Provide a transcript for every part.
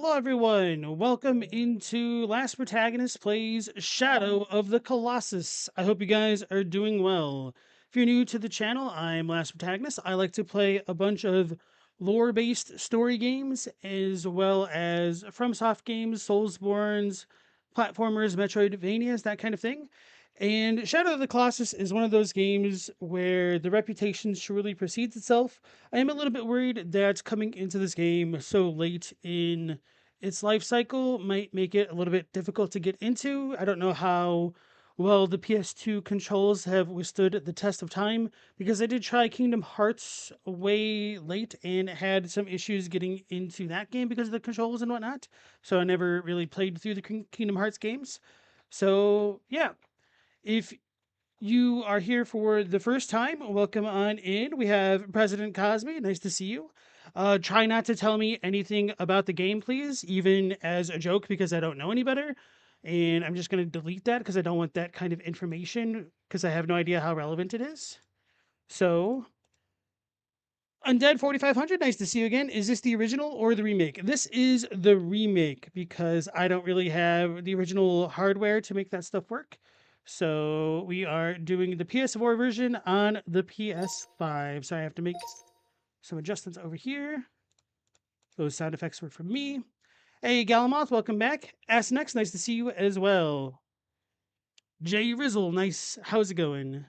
Hello, everyone. Welcome into Last Protagonist Plays Shadow of the Colossus. I hope you guys are doing well. If you're new to the channel, I'm Last Protagonist. I like to play a bunch of lore-based story games, as well as FromSoft games, Soulsborns, platformers, Metroidvanias, that kind of thing. And Shadow of the Colossus is one of those games where the reputation surely precedes itself. I am a little bit worried that coming into this game so late in its life cycle might make it a little bit difficult to get into. I don't know how well the PS2 controls have withstood the test of time, because I did try Kingdom Hearts way late and had some issues getting into that game because of the controls and whatnot. So I never really played through the Kingdom Hearts games. So yeah, if you are here for the first time, welcome on in. We have President Cosby. Nice to see you. Try not to tell me anything about the game, please, even as a joke, because I don't know any better. And I'm just going to delete that because I don't want that kind of information because I have no idea how relevant it is. So, Undead 4500, nice to see you again. Is this the original or the remake? This is the remake because I don't really have the original hardware to make that stuff work. So we are doing the PS4 version on the PS5. So I have to make some adjustments over here. Those sound effects were from me. Hey, Galamoth, welcome back. Ask Next, nice to see you as well. Jay Rizzle, nice. How's it going?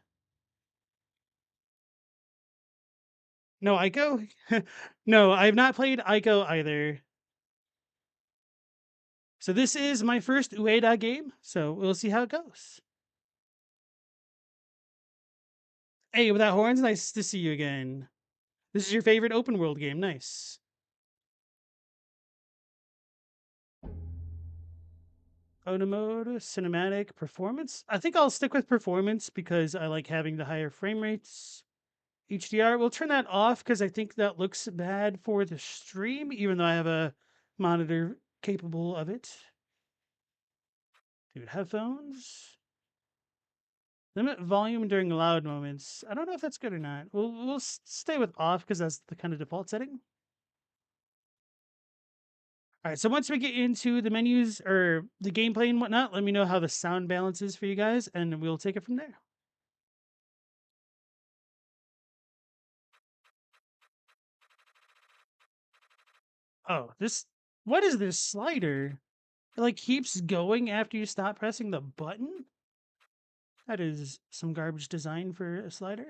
No, Ico? No, I have not played Ico either. So this is my first Ueda game, so we'll see how it goes. Hey, without horns, nice to see you again. This is your favorite open world game, nice. Photo mode, cinematic, performance. I think I'll stick with performance because I like having the higher frame rates. HDR, we'll turn that off because I think that looks bad for the stream, even though I have a monitor capable of it. Dude, headphones. Limit volume during loud moments. I don't know if that's good or not. We'll stay with off because that's the kind of default setting. All right, so once we get into the menus or the gameplay and whatnot, let me know how the sound balance is for you guys, and we'll take it from there. Oh, what is this slider? It like keeps going after you stop pressing the button? That is some garbage design for a slider.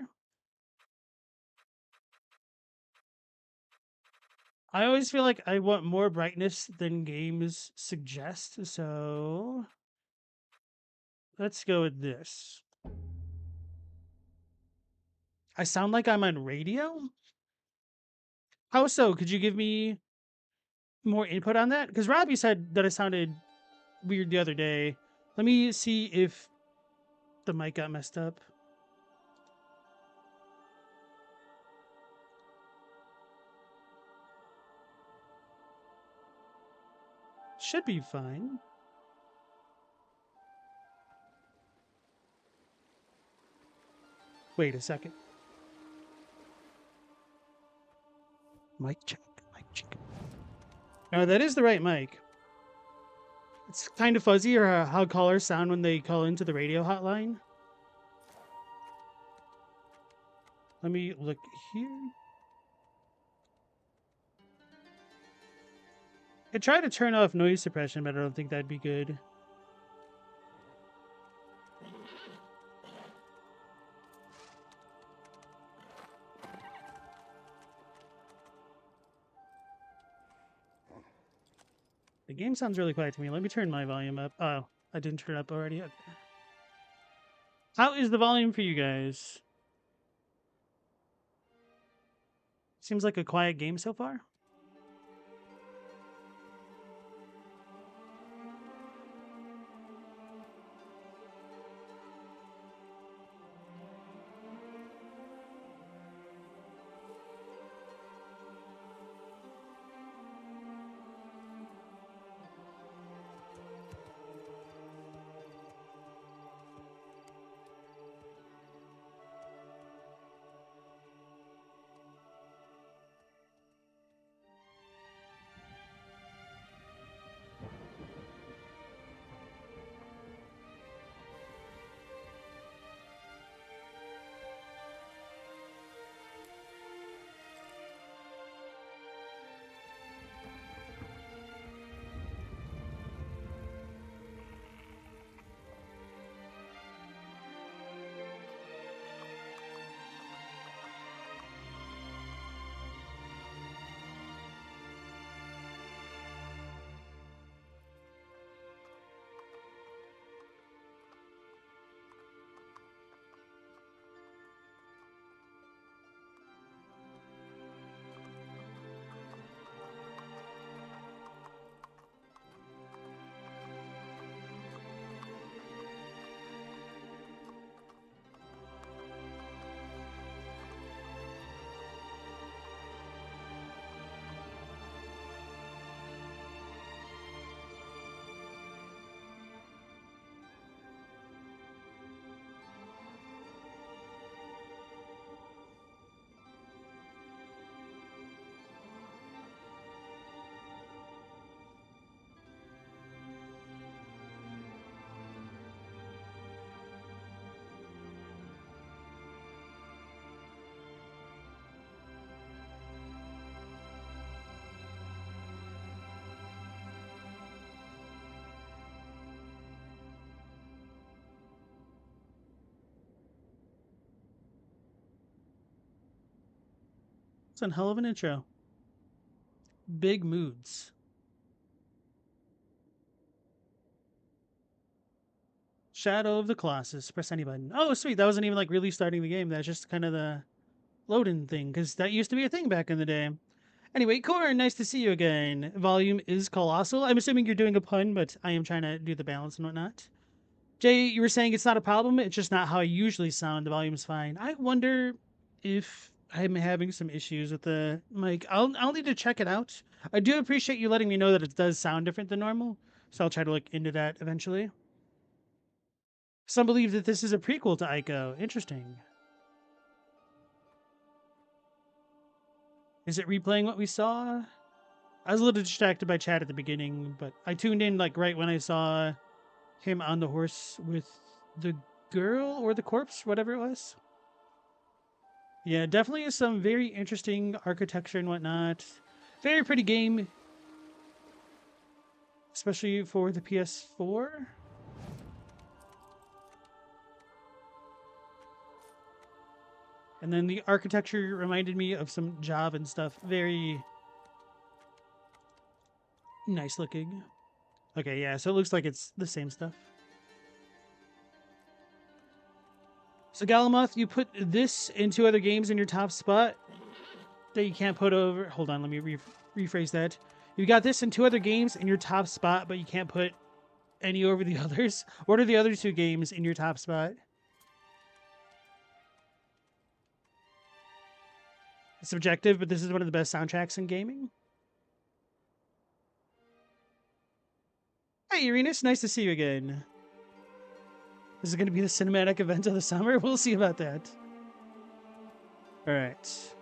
I always feel like I want more brightness than games suggest, so let's go with this. I sound like I'm on radio? How so? Could you give me more input on that? Because Robbie said that I sounded weird the other day. Let me see if the mic got messed up. Should be fine. Wait a second. Mic check. Mic check. Oh, that is the right mic. It's kind of fuzzy, or how callers sound when they call into the radio hotline. Let me look here. I tried to turn off noise suppression, but I don't think that'd be good. The game sounds really quiet to me. Let me turn my volume up. Oh, I didn't turn it up already. Okay. How is the volume for you guys? Seems like a quiet game so far. It's a hell of an intro. Big moods. Shadow of the Colossus. Press any button. Oh, sweet. That wasn't even like really starting the game. That's just kind of the loading thing, because that used to be a thing back in the day. Anyway, Corin, nice to see you again. Volume is colossal. I'm assuming you're doing a pun, but I am trying to do the balance and whatnot. Jay, you were saying it's not a problem. It's just not how I usually sound. The volume's fine. I wonder if I'm having some issues with the mic. I'll need to check it out. I do appreciate you letting me know that it does sound different than normal, so I'll try to look into that eventually. Some believe that this is a prequel to Ico. Interesting. Is it replaying what we saw? I was a little distracted by chat at the beginning, but I tuned in like right when I saw him on the horse with the girl or the corpse, whatever it was. Yeah, definitely some very interesting architecture and whatnot. Very pretty game, especially for the PS4. And then the architecture reminded me of some Java and stuff. Very nice looking. Okay, yeah, so it looks like it's the same stuff. So Galamoth, you put this and two other games in your top spot that you can't put over. Hold on, let me rephrase that. You got this and two other games in your top spot, but you can't put any over the others. What are the other two games in your top spot? It's subjective, but this is one of the best soundtracks in gaming. Hey, Uranus, nice to see you again. This is going to be the cinematic event of the summer. We'll see about that. All right.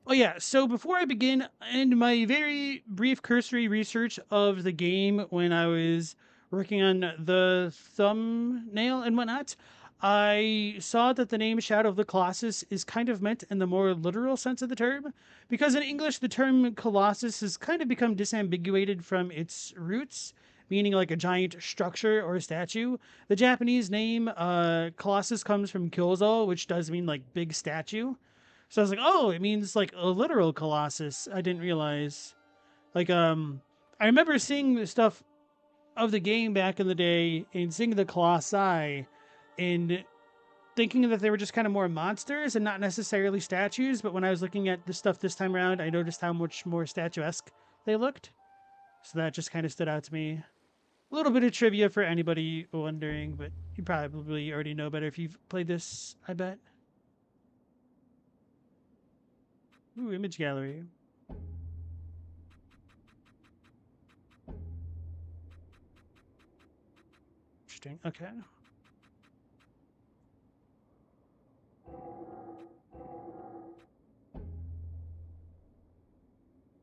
Oh yeah, so before I begin, and my very brief cursory research of the game when I was working on the thumbnail and whatnot, I saw that the name Shadow of the Colossus is kind of meant in the more literal sense of the term, because in English the term Colossus has kind of become disambiguated from its roots, meaning like a giant structure or a statue. The Japanese name Colossus comes from Kyozo, which does mean like big statue. So I was like, oh, it means like a literal Colossus. I didn't realize. Like, I remember seeing the stuff of the game back in the day and seeing the Colossi and thinking that they were just kind of more monsters and not necessarily statues. But when I was looking at the stuff this time around, I noticed how much more statuesque they looked. So that just kind of stood out to me. A little bit of trivia for anybody wondering, but you probably already know better if you've played this, I bet. Ooh, image gallery. Interesting. Okay.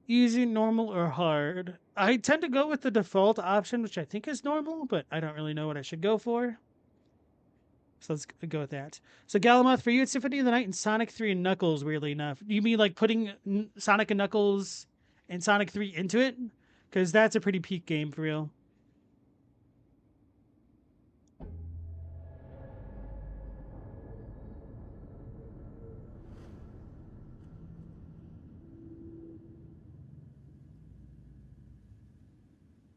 Easy, normal, or hard? I tend to go with the default option, which I think is normal, but I don't really know what I should go for. So let's go with that. So Galamoth, for you, it's Symphony of the Night and Sonic 3 and Knuckles, weirdly enough. You mean like putting Sonic and Knuckles and Sonic 3 into it? Because that's a pretty peak game for real.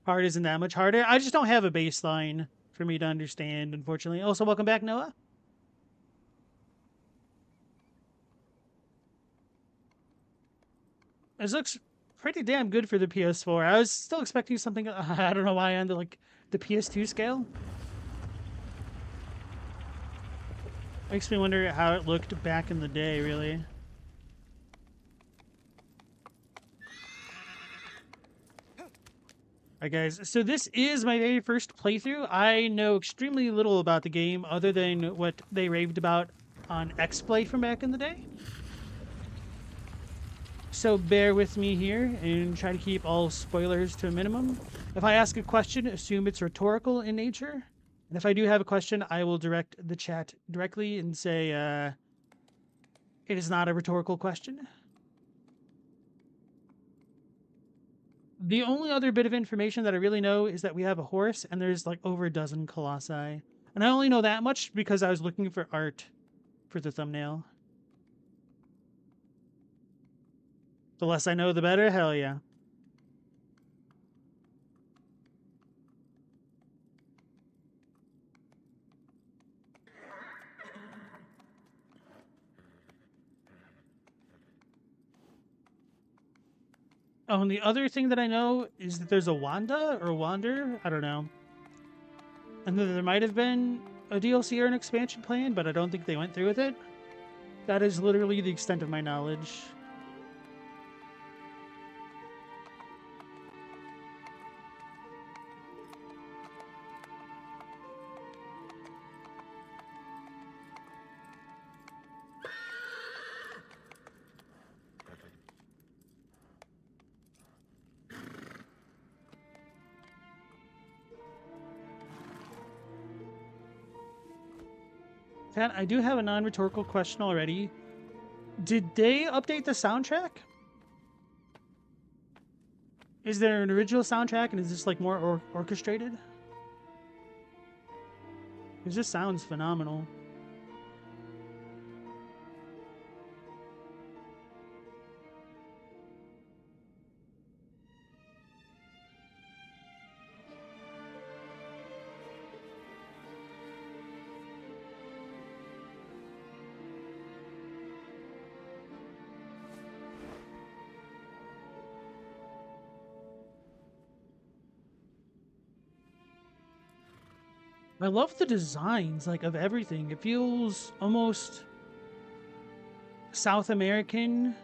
Hard isn't that much harder. I just don't have a baseline for me to understand, unfortunately. Also, welcome back, Noah. This looks pretty damn good for the PS4. I was still expecting something, I don't know why, on the PS2 scale. Makes me wonder how it looked back in the day, really. Alright guys, so this is my very first playthrough. I know extremely little about the game other than what they raved about on Let'sPlay from back in the day. So bear with me here and try to keep all spoilers to a minimum. If I ask a question, assume it's rhetorical in nature. And if I do have a question, I will direct the chat directly and say it is not a rhetorical question. The only other bit of information that I really know is that we have a horse and there's like over a dozen colossi. And I only know that much because I was looking for art for the thumbnail. The less I know, the better. Hell yeah. Oh, and the other thing that I know is that there's a Wanda or Wander. I don't know. And then there might have been a DLC or an expansion plan, but I don't think they went through with it. That is literally the extent of my knowledge. Pat, I do have a non-rhetorical question already. Did they update the soundtrack? Is there an original soundtrack and is this like more orchestrated? Because this sounds phenomenal. I love the designs, like, of everything. It feels almost South American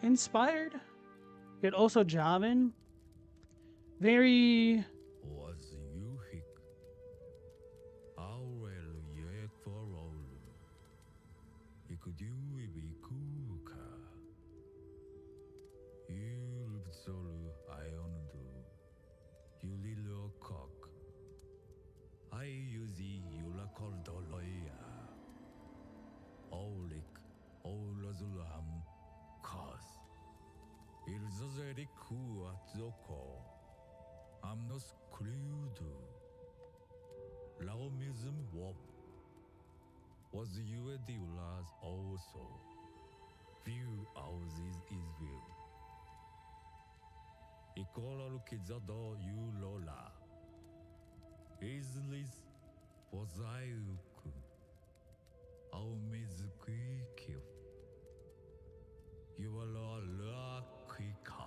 inspired, yet also Javan. Very... Was you hick? Aurel yek for all. Could you be kuka? You solu iondu. You little cock. I use you called Doloya. Olik, Olazulam, cause. Ilzazeri ku atzoko. I'm no screwed. Laomism wop. Was Ueda also? Few houses is view. Ikola kizado you lola. Islis was I ku. Aumizukikyo. You are la kika.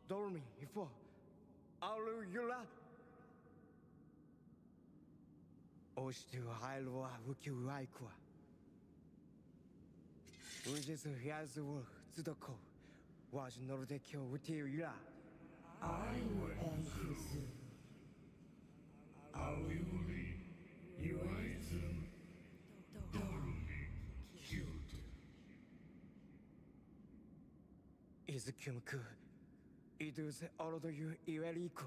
Dorming before Aurula Ostu Hailwa Wukiwaikwa Ujes Yazur Zudoko was Nordekyo Wutira. I will end you soon. Auruli, you are is Kumku. It is all of you Ico.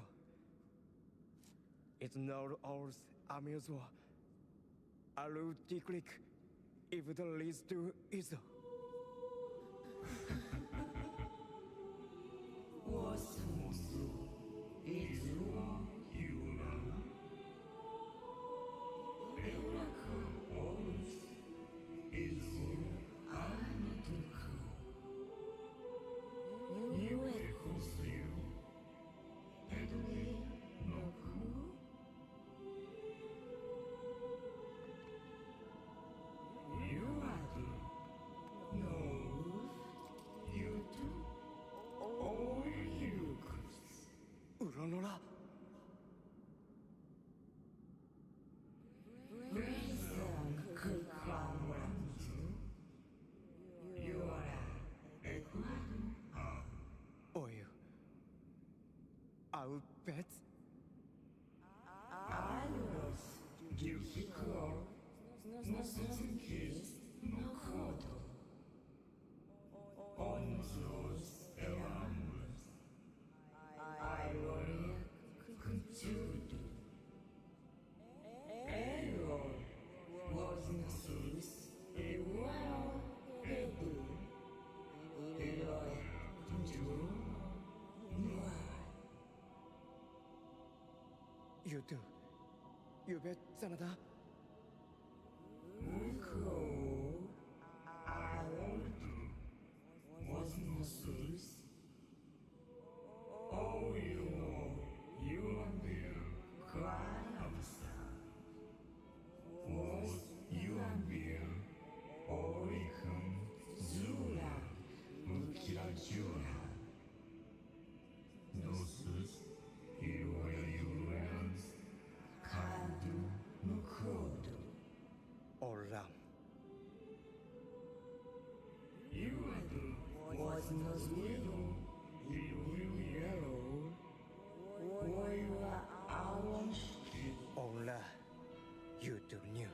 It's not all amusement. Alu Tiklik, if it leads to Iso. ウロノラ Oh, you. Our pets? You do. You bet, Sanada. Olam. Ola, you do new.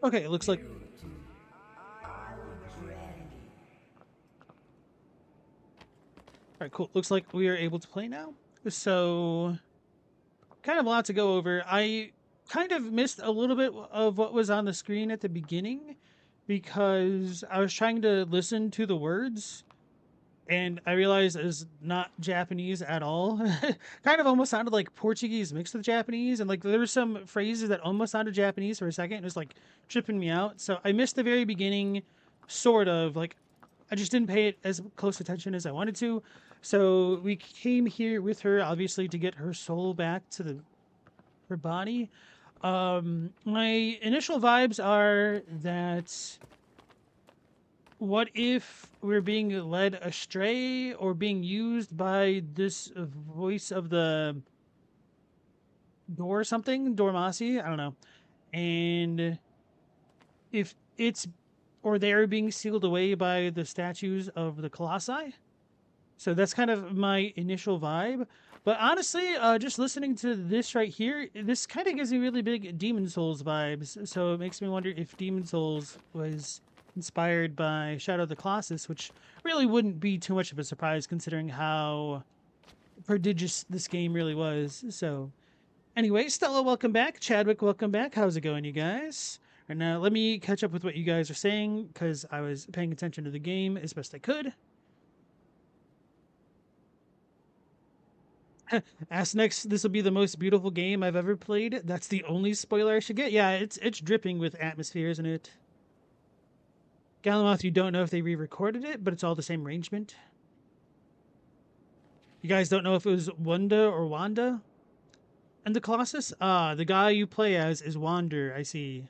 Okay, it looks like. Alright, cool. Looks like we are able to play now. So, kind of a lot to go over. I kind of missed a little bit of what was on the screen at the beginning because I was trying to listen to the words and I realized it's not Japanese at all. Kind of almost sounded like Portuguese mixed with Japanese, and like there were some phrases that almost sounded Japanese for a second. It was like tripping me out. So I missed the very beginning, sort of. Like I just didn't pay it as close attention as I wanted to. So we came here with her, obviously, to get her soul back to her body. My initial vibes are that what if we're being led astray or being used by this voice of the door or something, Dormasi? I don't know. And if it's or they're being sealed away by the statues of the Colossi. So that's kind of my initial vibe. But honestly, just listening to this right here, this kind of gives me really big Demon Souls vibes. So it makes me wonder if Demon Souls was inspired by Shadow of the Colossus, which really wouldn't be too much of a surprise considering how prodigious this game really was. So anyway, Stella, welcome back. Chadwick, welcome back. How's it going, you guys? And now let me catch up with what you guys are saying because I was paying attention to the game as best I could. Ask next, this will be the most beautiful game I've ever played. That's the only spoiler I should get. Yeah, it's dripping with atmosphere, isn't it? Galamoth, you don't know if they re-recorded it, but it's all the same arrangement. You guys don't know if it was Wanda or Wanda and the Colossus? Ah, the guy you play as is Wander, I see.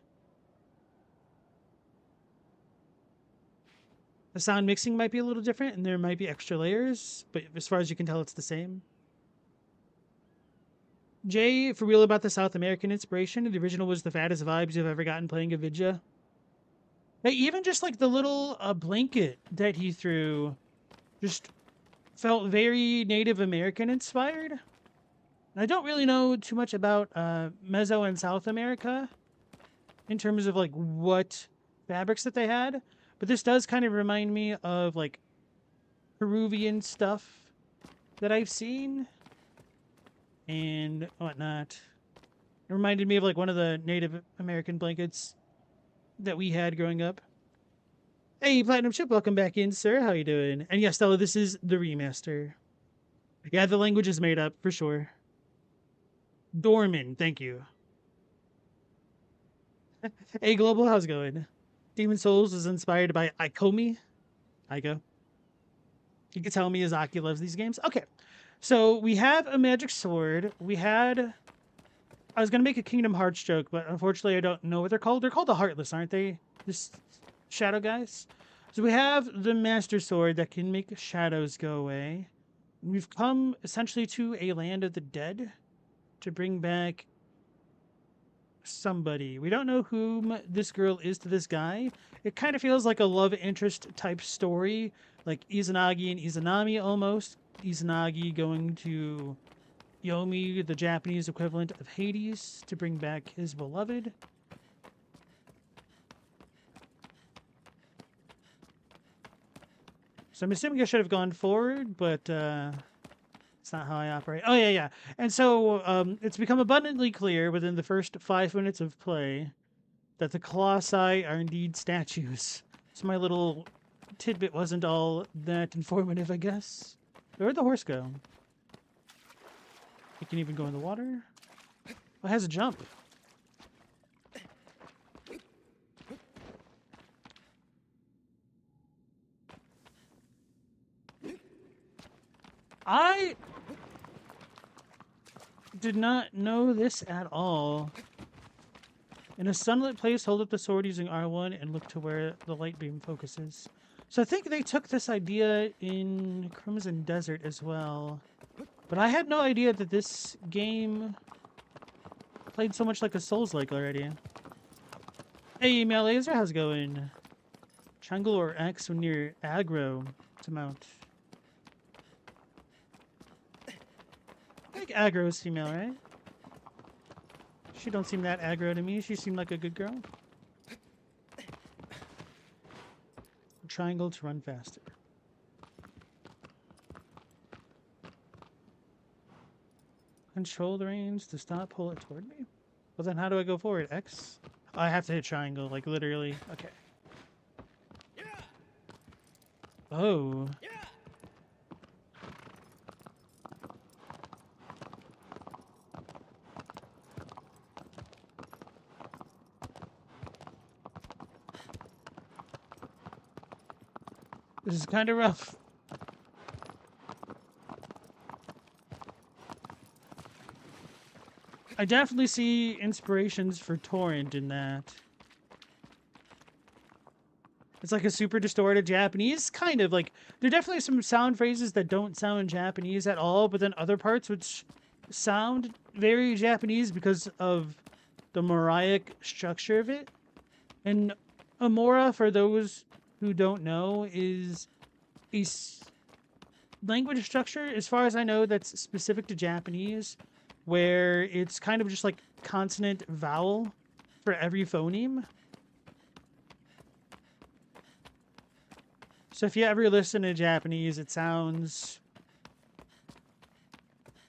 The sound mixing might be a little different, and there might be extra layers, but as far as you can tell, it's the same. Jay, for real about the South American inspiration, the original was the fattest vibes you've ever gotten playing a Vidya. Hey, even just like the little blanket that he threw just felt very Native American inspired. I don't really know too much about Meso and South America in terms of like what fabrics that they had, but this does kind of remind me of like Peruvian stuff that I've seen and whatnot. It reminded me of like one of the Native American blankets that we had growing up. Hey, Platinum Chip, welcome back in, sir. How you doing? And yes, Stella, this is the remaster. Yeah, the language is made up for sure. Dorman, thank you. Hey, Global, how's it going? Demon Souls was inspired by Ikomi. Ico. You can tell Miyazaki loves these games. Okay, so we have a magic sword. We had. I was gonna make a Kingdom Hearts joke, but unfortunately, I don't know what they're called. They're called the Heartless, aren't they? This shadow guys. So we have the Master Sword that can make shadows go away. We've come essentially to a land of the dead to bring back somebody. We don't know whom this girl is to this guy. It kind of feels like a love interest type story, like Izanagi and Izanami almost. Izanagi going to Yomi, the Japanese equivalent of Hades, to bring back his beloved. So I'm assuming I should have gone forward, but it's not how I operate. Oh, yeah, yeah. And so it's become abundantly clear within the first 5 minutes of play that the Colossi are indeed statues. So my little tidbit wasn't all that informative, I guess. Where'd the horse go? It can even go in the water. Oh, it has a jump. I did not know this at all. In a sunlit place, hold up the sword using R1 and look to where the light beam focuses. So I think they took this idea in Crimson Desert as well. But I had no idea that this game played so much like a Souls-like already. Hey, Malaser, how's it going? Triangle or X when you're aggro to mount. I think aggro is female, right? She don't seem that aggro to me. She seemed like a good girl. Triangle to run faster. Control the reins to stop, pull it toward me. Well, then how do I go forward? X? Oh, I have to hit triangle, like literally. Okay. Oh. This is kind of rough. I definitely see inspirations for Torrent in that. It's like a super distorted Japanese, kind of like, there are definitely some sound phrases that don't sound Japanese at all, but then other parts which sound very Japanese because of the Moraic structure of it. And Amora, for those who don't know, is a language structure, as far as I know, that's specific to Japanese, where it's kind of just like consonant vowel for every phoneme. So if you ever listen to Japanese, it sounds...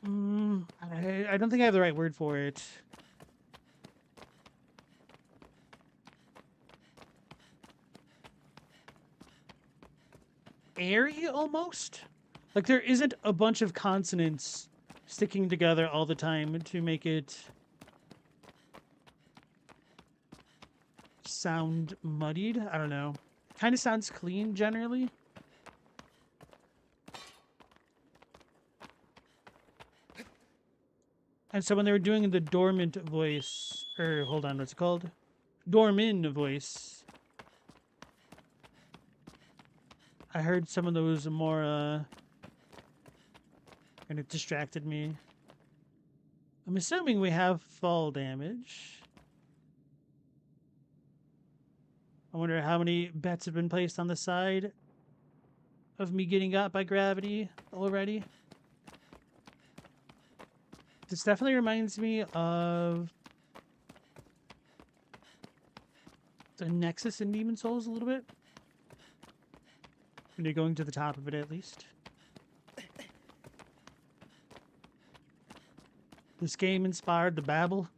I don't think I have the right word for it. Airy, almost? Like, there isn't a bunch of consonants sticking together all the time to make it sound muddied. I don't know. Kind of sounds clean generally. And so when they were doing the dormant voice, or hold on, what's it called? Dormin voice. I heard some of those more, and it distracted me. I'm assuming we have fall damage. I wonder how many bets have been placed on the side of me getting got by gravity already. This definitely reminds me of the Nexus in Demon Souls a little bit. When you're going to the top of it, at least. This game inspired the Babel.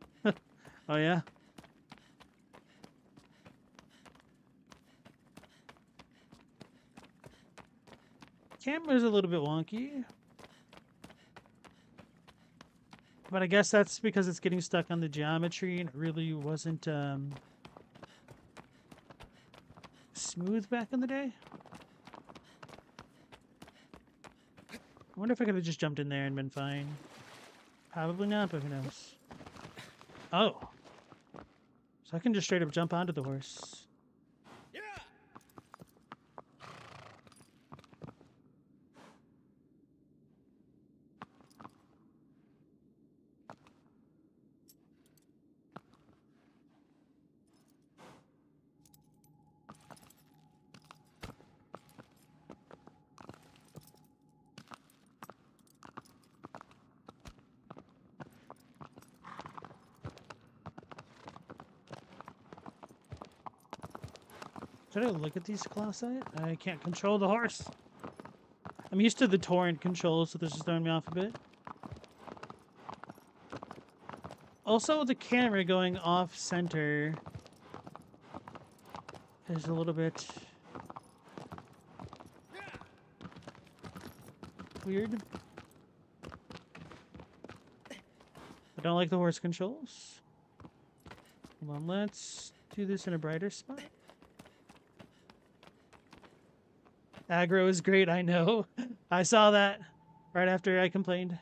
Oh, yeah? Camera's a little bit wonky. But I guess that's because it's getting stuck on the geometry and it really wasn't smooth back in the day. I wonder if I could have just jumped in there and been fine. Probably not, but who knows. Oh. So I can just straight up jump onto the horse. Should I look at these Colossi? I can't control the horse. I'm used to the torrent control, so this is throwing me off a bit. Also, the camera going off center is a little bit weird. I don't like the horse controls. Hold on, let's do this in a brighter spot. Aggro is great, I know. I saw that right after I complained.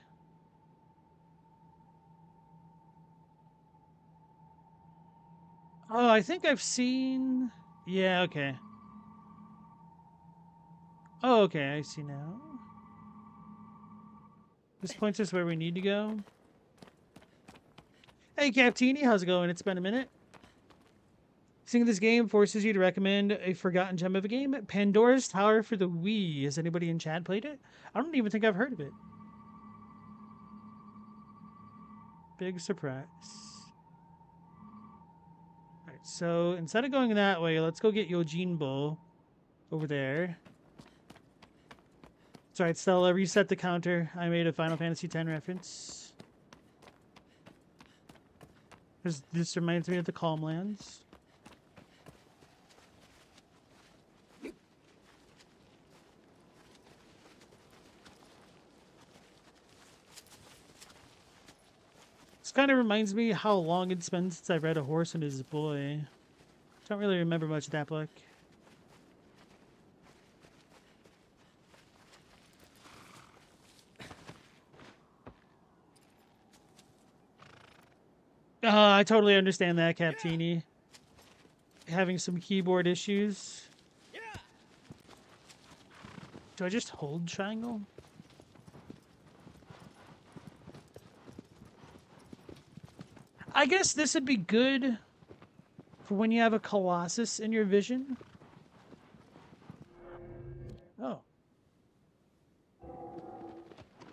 Oh, I think I've seen... Yeah, okay. Oh, okay, I see now. This points us where we need to go. Hey, Captini, how's it going? It's been a minute. Seeing this game forces you to recommend a forgotten gem of a game. Pandora's Tower for the Wii. Has anybody in chat played it? I don't even think I've heard of it. Big surprise. Alright, so instead of going that way, let's go get Yojimbo over there. It's alright, Stella, reset the counter. I made a Final Fantasy X reference. This reminds me of the Calm Lands. This kind of reminds me how long it's been since I read A Horse and His Boy. Don't really remember much of that book. I totally understand that, Captini. Having some keyboard issues. Do I just hold triangle? I guess this would be good for when you have a Colossus in your vision. Oh.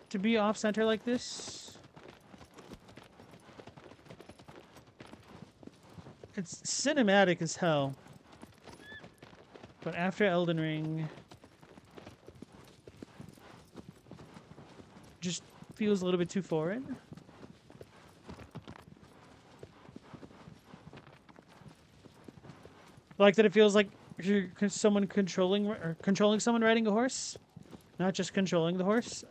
To be off-center like this. It's cinematic as hell. But after Elden Ring... just feels a little bit too foreign. Like that it feels like you're someone controlling someone riding a horse, not just controlling the horse.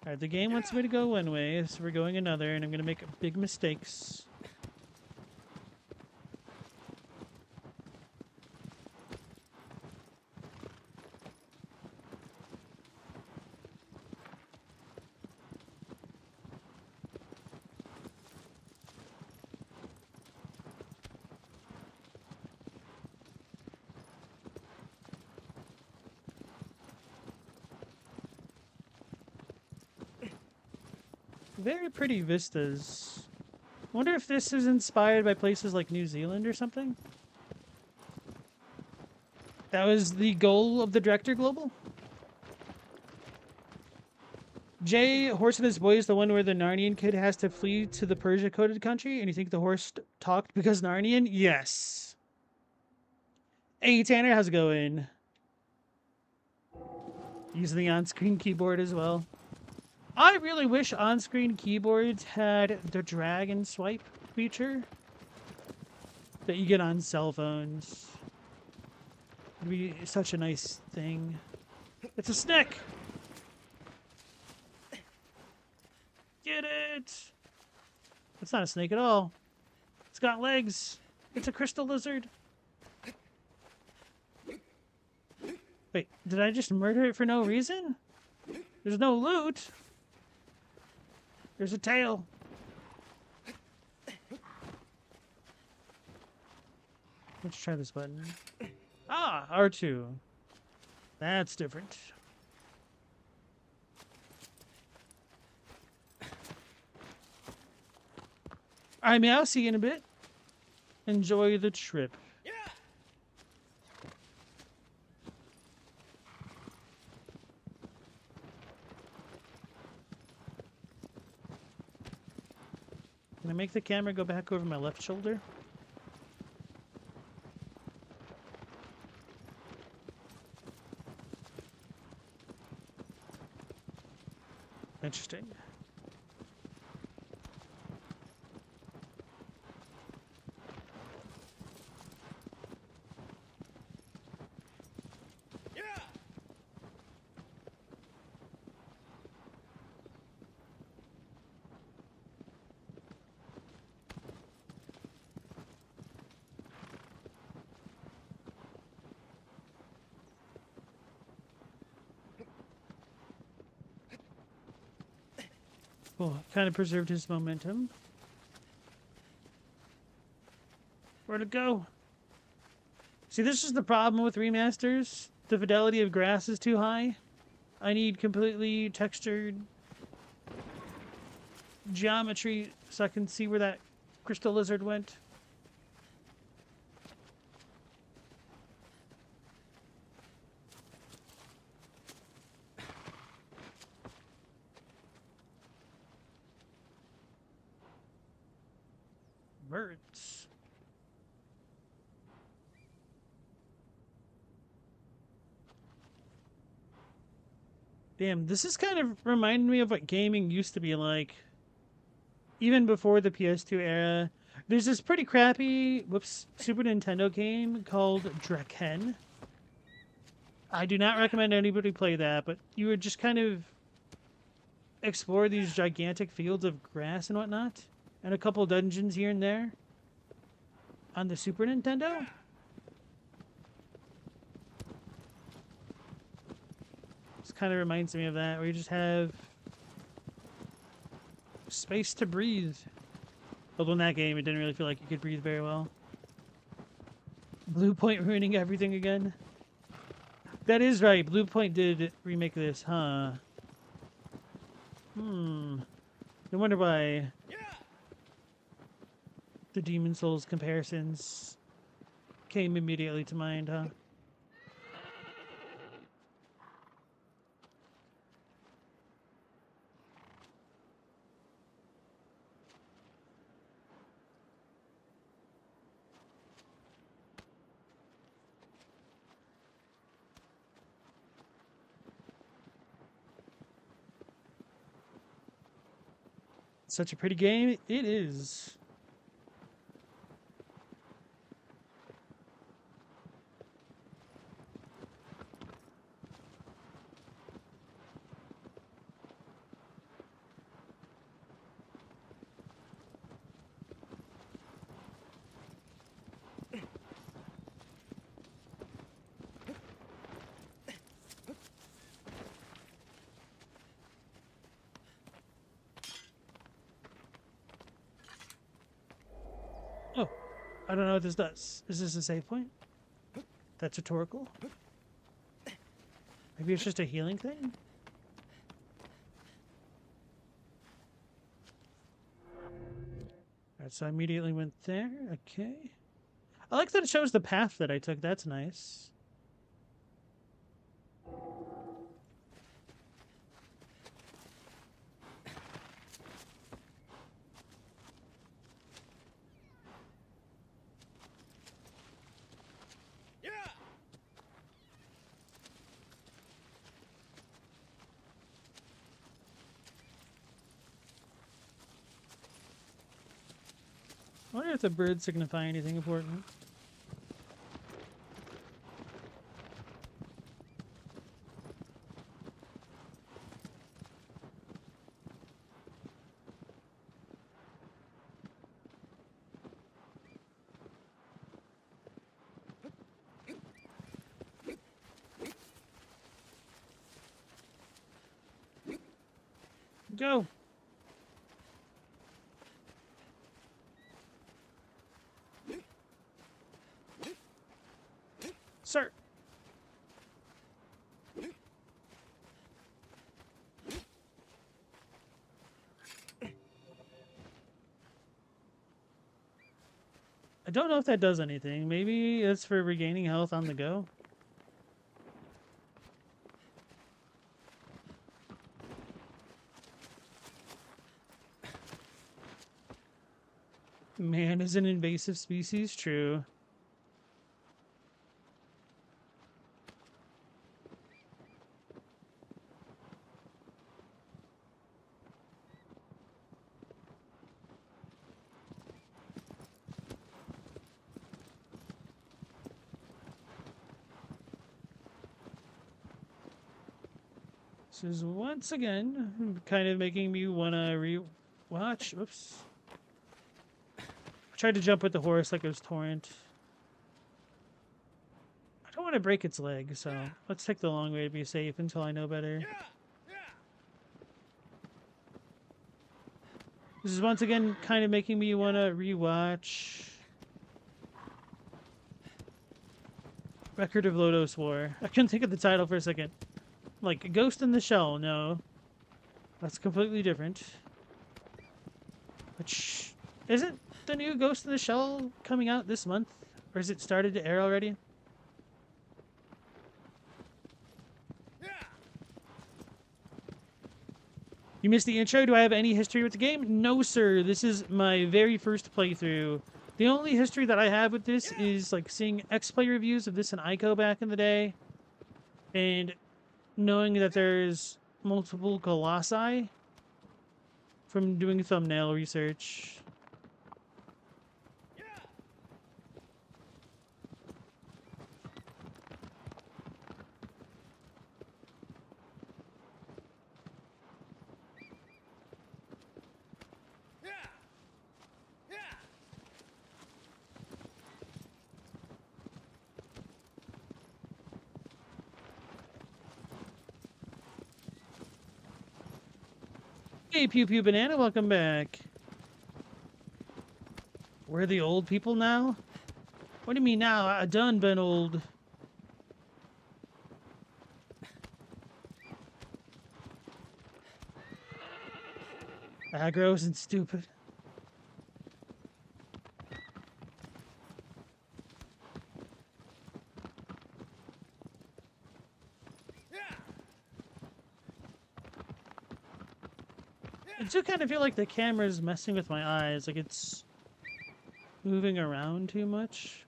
Alright, the game wants me to go one way, so we're going another, and I'm gonna make big mistakes. Very pretty vistas. Wonder if this is inspired by places like New Zealand or something? That was the goal of the Director Global? Jay, Horse and His Boy is the one where the Narnian kid has to flee to the Persia-coded country, and you think the horse talked because Narnian? Yes. Hey, Tanner, how's it going? Using the on-screen keyboard as well. I really wish on-screen keyboards had the drag and swipe feature that you get on cell phones. It'd be such a nice thing. It's a snake! Get it! It's not a snake at all. It's got legs. It's a crystal lizard. Wait, did I just murder it for no reason? There's no loot. There's a tail. Let's try this button. Ah, R2. That's different. Alright, man, I'll see you in a bit. Enjoy the trip. Can I make the camera go back over my left shoulder? Interesting. Cool. Kind of preserved his momentum. Where'd it go? See, this is the problem with remasters. The fidelity of grass is too high. I need completely textured geometry so I can see where that crystal lizard went. Birds. Damn, this is kind of reminding me of what gaming used to be like. Even before the PS2 era. There's this pretty crappy, Super Nintendo game called Draken. I do not recommend anybody play that, but you would just kind of explore these gigantic fields of grass and whatnot, and a couple dungeons here and there on the Super Nintendo. This kind of reminds me of that, where you just have space to breathe. Although in that game, it didn't really feel like you could breathe very well. Blue Point ruining everything again. That is right. Blue Point did remake this, huh? No wonder why the Demon Souls comparisons came immediately to mind, huh? Such a pretty game. It is. Oh, I don't know what this does. Is this a save point? That's rhetorical. Maybe it's just a healing thing? Alright, so I immediately went there. Okay. I like that it shows the path that I took. That's nice. I wonder if the birds signify anything important. Go! Sir! I don't know if that does anything. Maybe it's for regaining health on the go. Man is an invasive species, true. This is once again kind of making me want to re-watch. Oops. I tried to jump with the horse like it was Torrent. I don't want to break its leg, so let's take the long way to be safe until I know better. This is once again kind of making me want to re-watch Record of Lodos War. I couldn't think of the title for a second. Like Ghost in the Shell, no. That's completely different. Which isn't the new Ghost in the Shell coming out this month? Or has it started to air already? You missed the intro. Do I have any history with the game? No, sir. This is my very first playthrough. The only history that I have with this is like seeing X-Play reviews of this in Ico back in the day. And knowing that there's multiple Colossi from doing thumbnail research. Hey, Pew Pew Banana, welcome back. We're the old people now? What do you mean now? I done been old. Aggro and stupid. I do kind of feel like the camera's messing with my eyes, like it's moving around too much.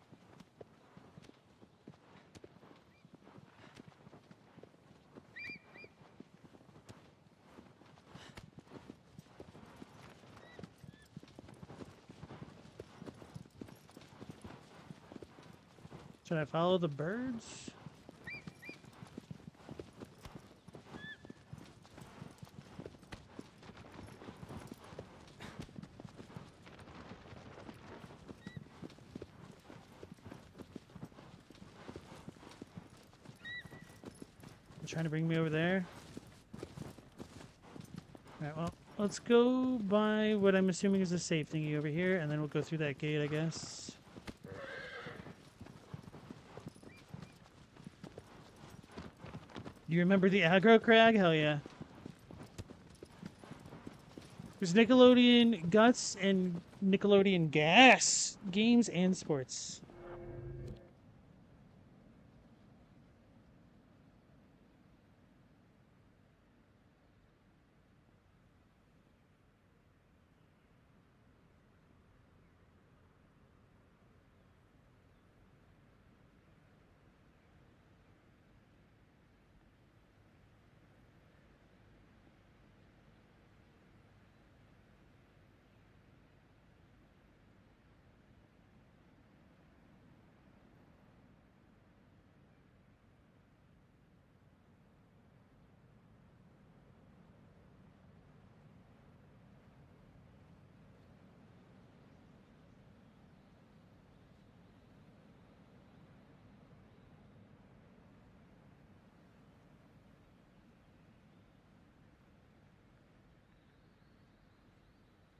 Should I follow the birds? Trying to bring me over there. Alright, well, let's go by what I'm assuming is a safe thingy over here, and then we'll go through that gate, I guess. You remember the aggro crag? Hell yeah. There's Nickelodeon Guts and Nickelodeon Gas games and sports.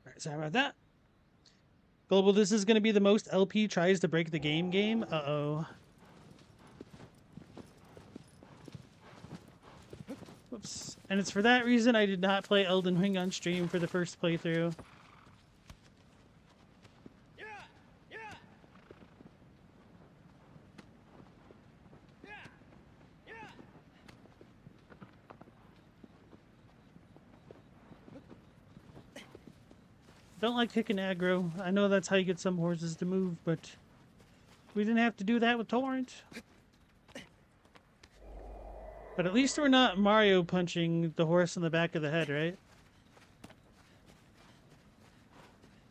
Alright, sorry about that. Global, this is going to be the most LP tries to break the game. Uh-oh. Whoops. And it's for that reason I did not play Elden Ring on stream for the first playthrough. Don't like kicking aggro. I know that's how you get some horses to move, but we didn't have to do that with Torrent. But at least we're not Mario punching the horse in the back of the head, right?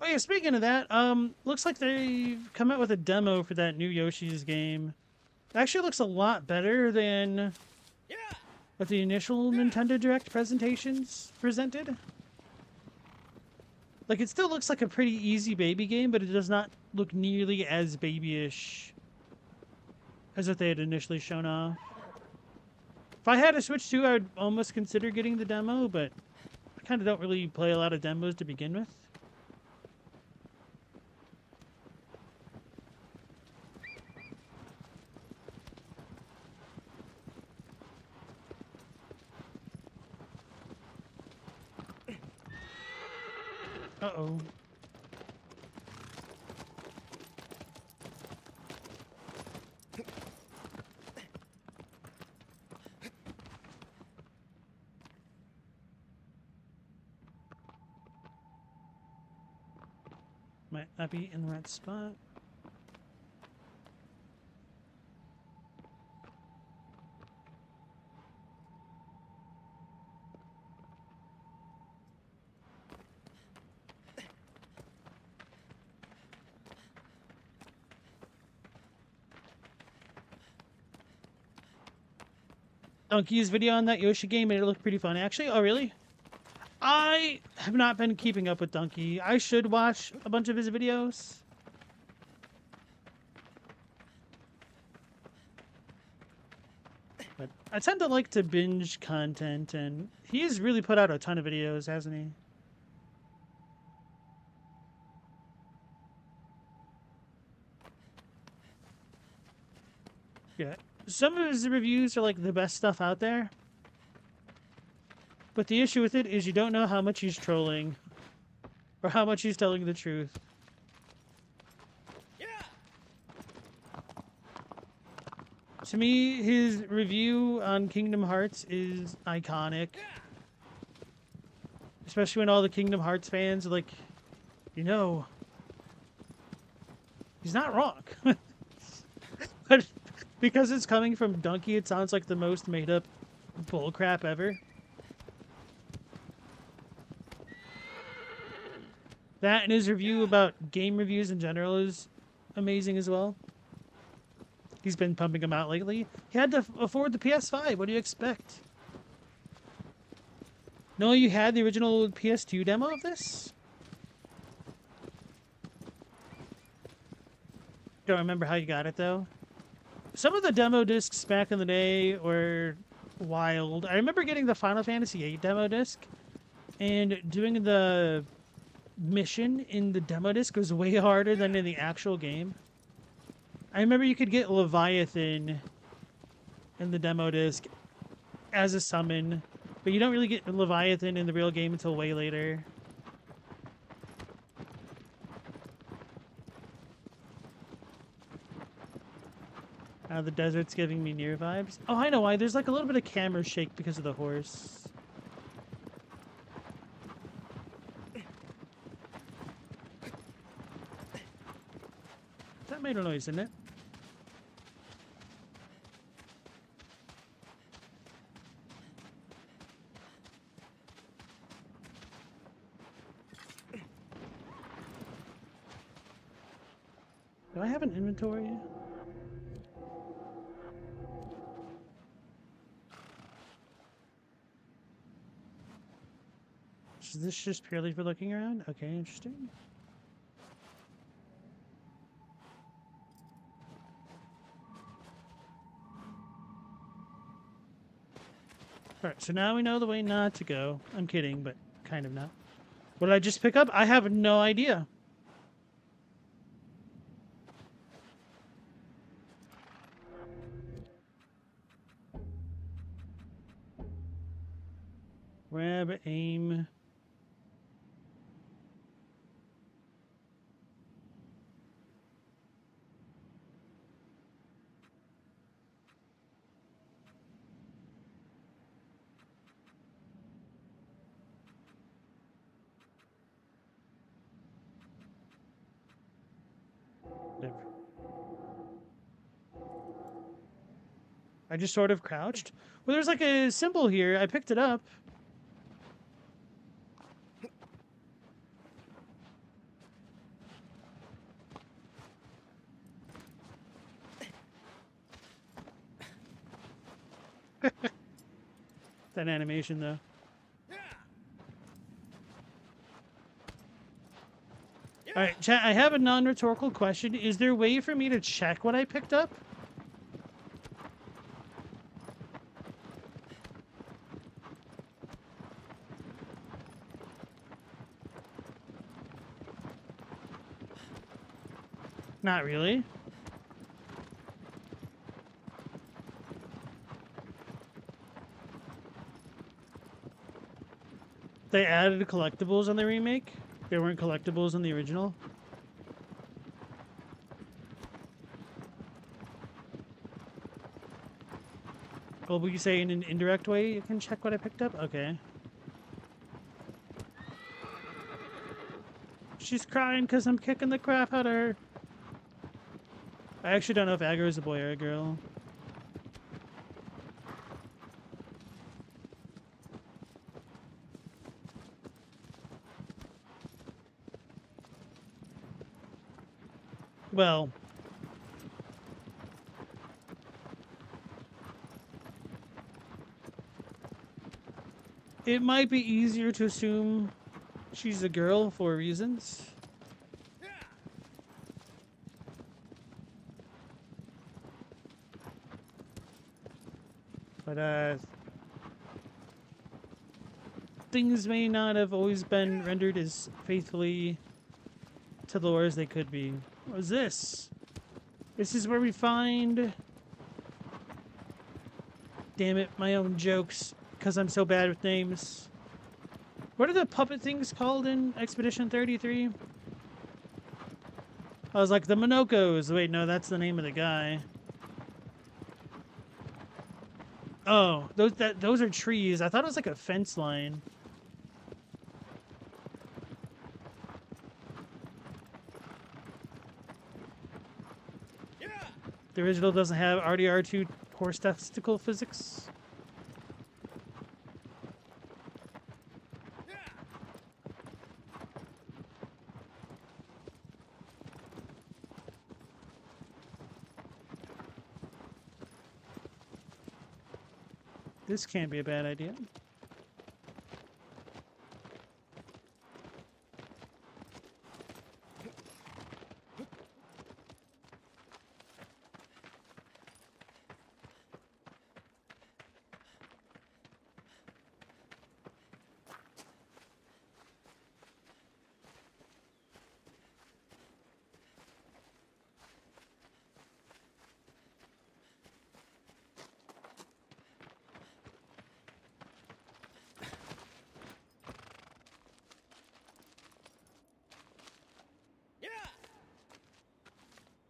Oh yeah, speaking of that, looks like they've come out with a demo for that new Yoshi's game. It actually looks a lot better than what the initial Nintendo Direct presentations presented. Like, it still looks like a pretty easy baby game, but it does not look nearly as babyish as what they had initially shown off. If I had a Switch 2, I would almost consider getting the demo, but I kind of don't really play a lot of demos to begin with. Uh-oh. Might not be in the right spot. Donkey's video on that Yoshi game made it look pretty fun, actually. Oh, really? I have not been keeping up with Donkey. I should watch a bunch of his videos. But I tend to like to binge content, and he's really put out a ton of videos, hasn't he? Yeah. Some of his reviews are like the best stuff out there. But the issue with it is you don't know how much he's trolling or how much he's telling the truth. To me, his review on Kingdom Hearts is iconic. Especially when all the Kingdom Hearts fans are like, you know, he's not wrong. But because it's coming from Donkey, it sounds like the most made-up bullcrap ever. That and his review about game reviews in general is amazing as well. He's been pumping them out lately. He had to afford the PS5. What do you expect? No, you had the original PS2 demo of this? Don't remember how you got it, though. Some of the demo discs back in the day were wild. I remember getting the Final Fantasy VIII demo disc, And doing the mission in the demo disc was way harder than in the actual game. I remember you could get Leviathan in the demo disc as a summon, but you don't really get Leviathan in the real game until way later. The desert's giving me near vibes. Oh, I know why. There's like a little bit of camera shake because of the horse. That made a noise, didn't it? Do I have an inventory? Is this just purely for looking around? Okay, interesting. Alright, so now we know the way not to go. I'm kidding, but kind of not. What did I just pick up? I have no idea. Grab, aim. Whatever. I just sort of crouched. Well, there's like a symbol here. I picked it up. That animation, though. All right, chat, I have a non-rhetorical question. Is there a way for me to check what I picked up? Not really. They added collectibles on the remake. There weren't collectibles in the original. Well, would you say in an indirect way you can check what I picked up? Okay. She's crying because I'm kicking the crap out of her. I actually don't know if Aggro is a boy or a girl. Well, it might be easier to assume she's a girl for reasons. But, things may not have always been rendered as faithfully to lore as they could be. What is this? This is where we find... Damn it, my own jokes, because I'm so bad with names. What are the puppet things called in Expedition 33? I was like, the Monokos. Wait, no, that's the name of the guy. Oh, those are trees. I thought it was like a fence line. The original doesn't have RDR2 horse testicle physics. This can't be a bad idea.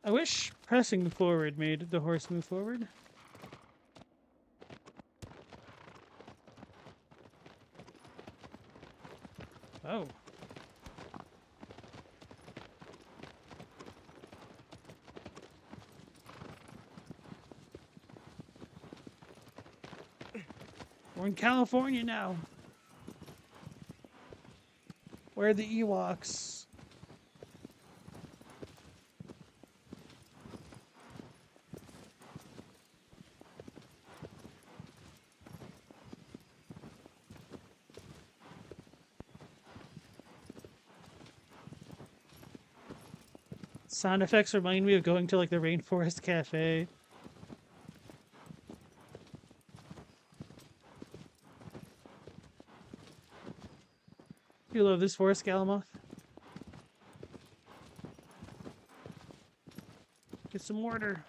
I wish pressing forward made the horse move forward. Oh. We're in California now. Where are the Ewoks? Sound effects remind me of going to like the Rainforest Cafe. You love this forest, Galamoth? Get some mortar.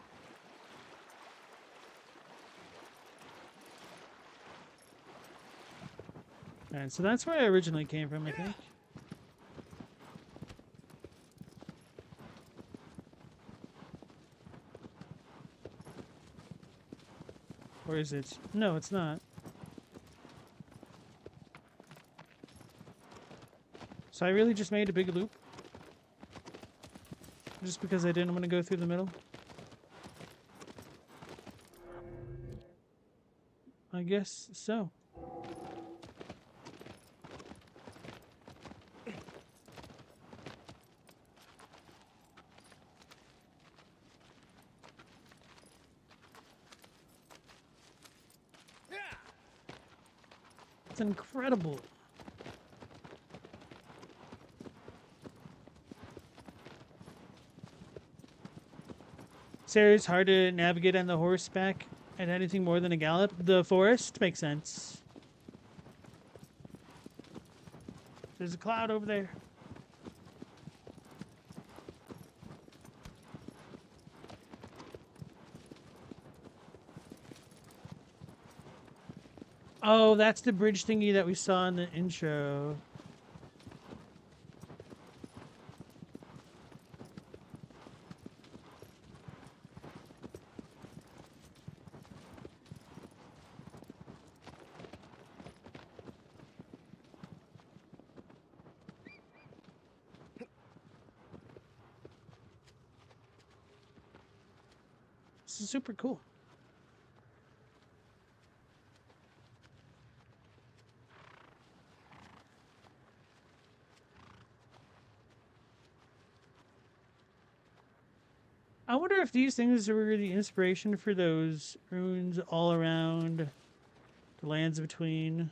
Alright, so that's where I originally came from, I think. Or is it? No, it's not. So I really just made a big loop? Just because I didn't want to go through the middle? I guess so. It's incredible. Sarah, it's hard to navigate on the horseback at anything more than a gallop. The forest makes sense. There's a cloud over there. Oh, that's the bridge thingy that we saw in the intro. This is super cool. I wonder if these things were the inspiration for those runes all around the lands between.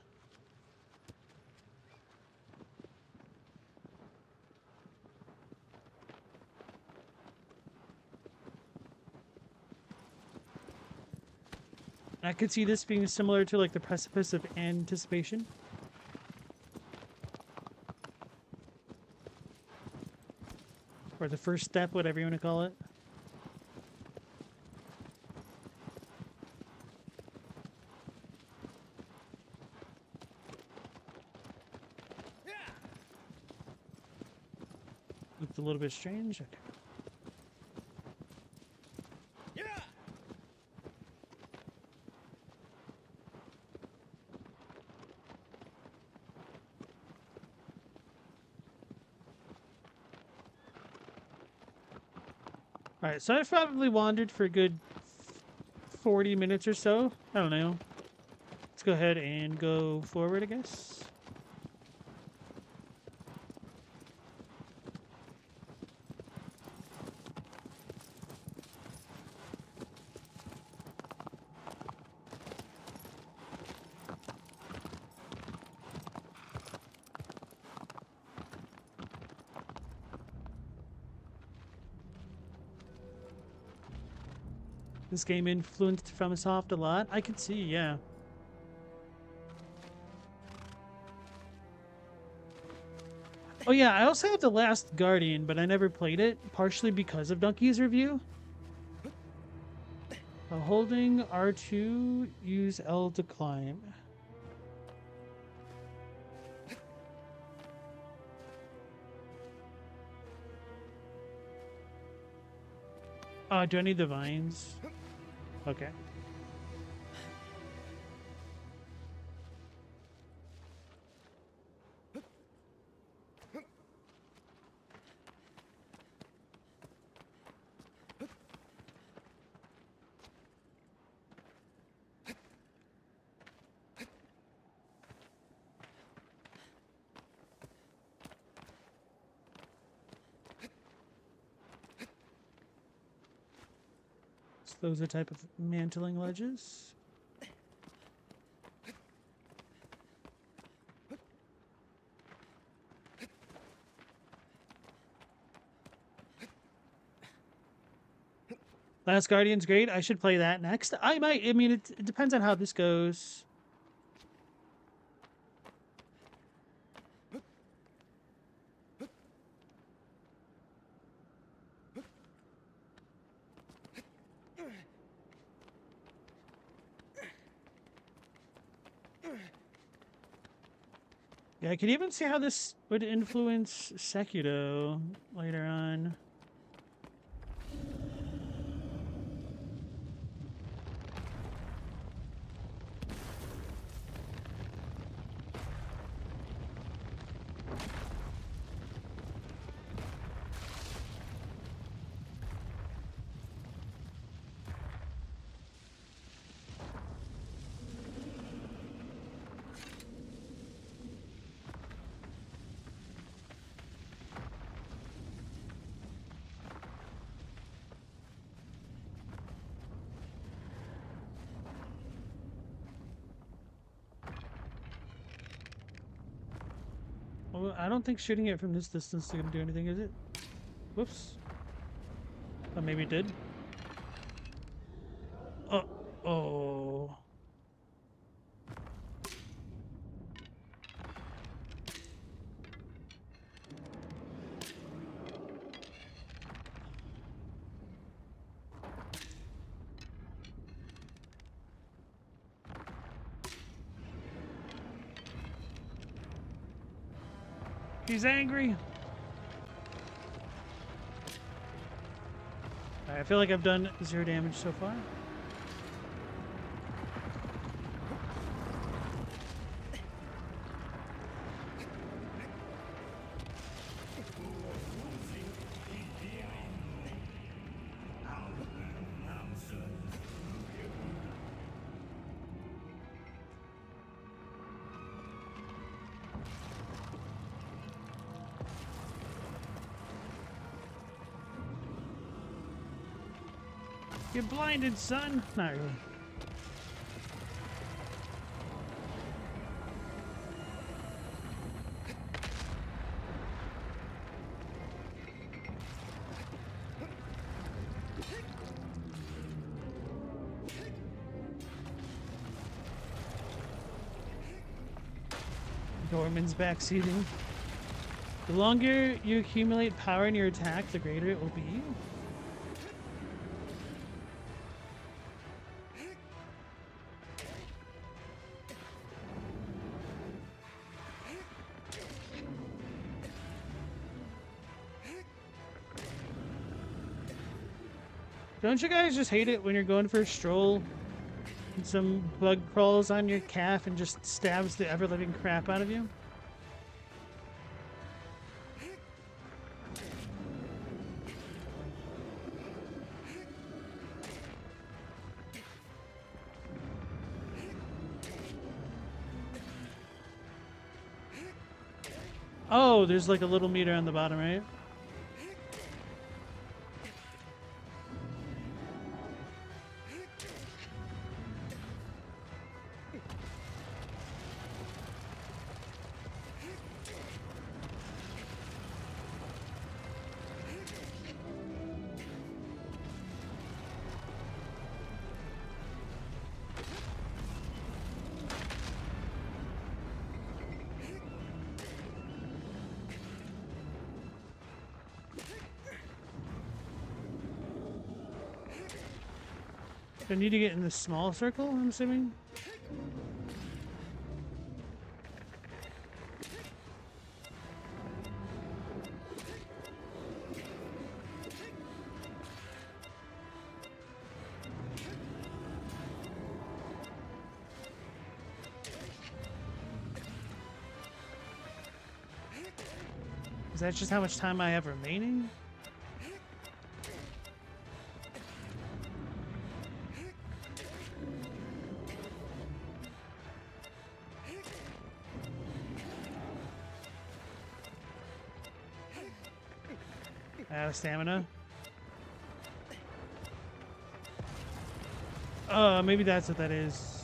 I could see this being similar to like the precipice of anticipation. Or the first step, whatever you want to call it. Looked a little bit strange. Okay. Alright, so I've probably wandered for a good 40 minutes or so. I don't know. Let's go ahead and go forward, I guess. This game influenced FromSoft a lot. I could see, yeah. Oh yeah, I also have The Last Guardian, but I never played it, partially because of Donkey's review. While holding R2, use L to climb. Do I need the vines? Okay. So those are type of mantling ledges. Last Guardian's great. I should play that next. I might. I mean, it depends on how this goes. Yeah, I could even see how this would influence Sekiro later on. Well, I don't think shooting it from this distance is going to do anything, is it? Whoops. Oh, maybe it did. Oh. Oh. He's angry. I feel like I've done 0 damage so far. You're blinded, son. Not really. Dorman's backseating. The longer you accumulate power in your attack, the greater it will be. Don't you guys just hate it when you're going for a stroll and some bug crawls on your calf and just stabs the ever-living crap out of you? Oh, there's like a little meter on the bottom, right? Do I need to get in this small circle, I'm assuming? Is that just how much time I have remaining? Out of stamina. Maybe that's what that is.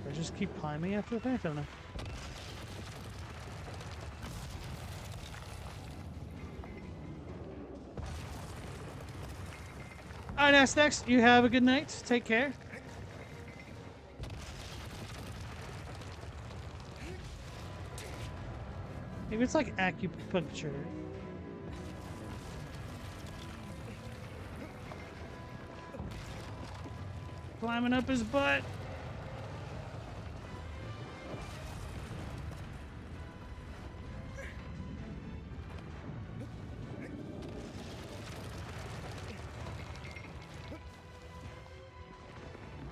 I just keep climbing after the fact? I don't know. Alright, Aztecs, you have a good night. Take care. Maybe it's like acupuncture. Climbing up his butt.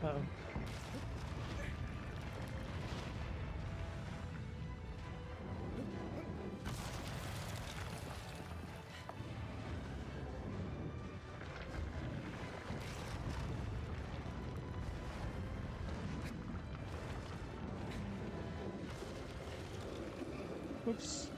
Uh-oh. Whoops.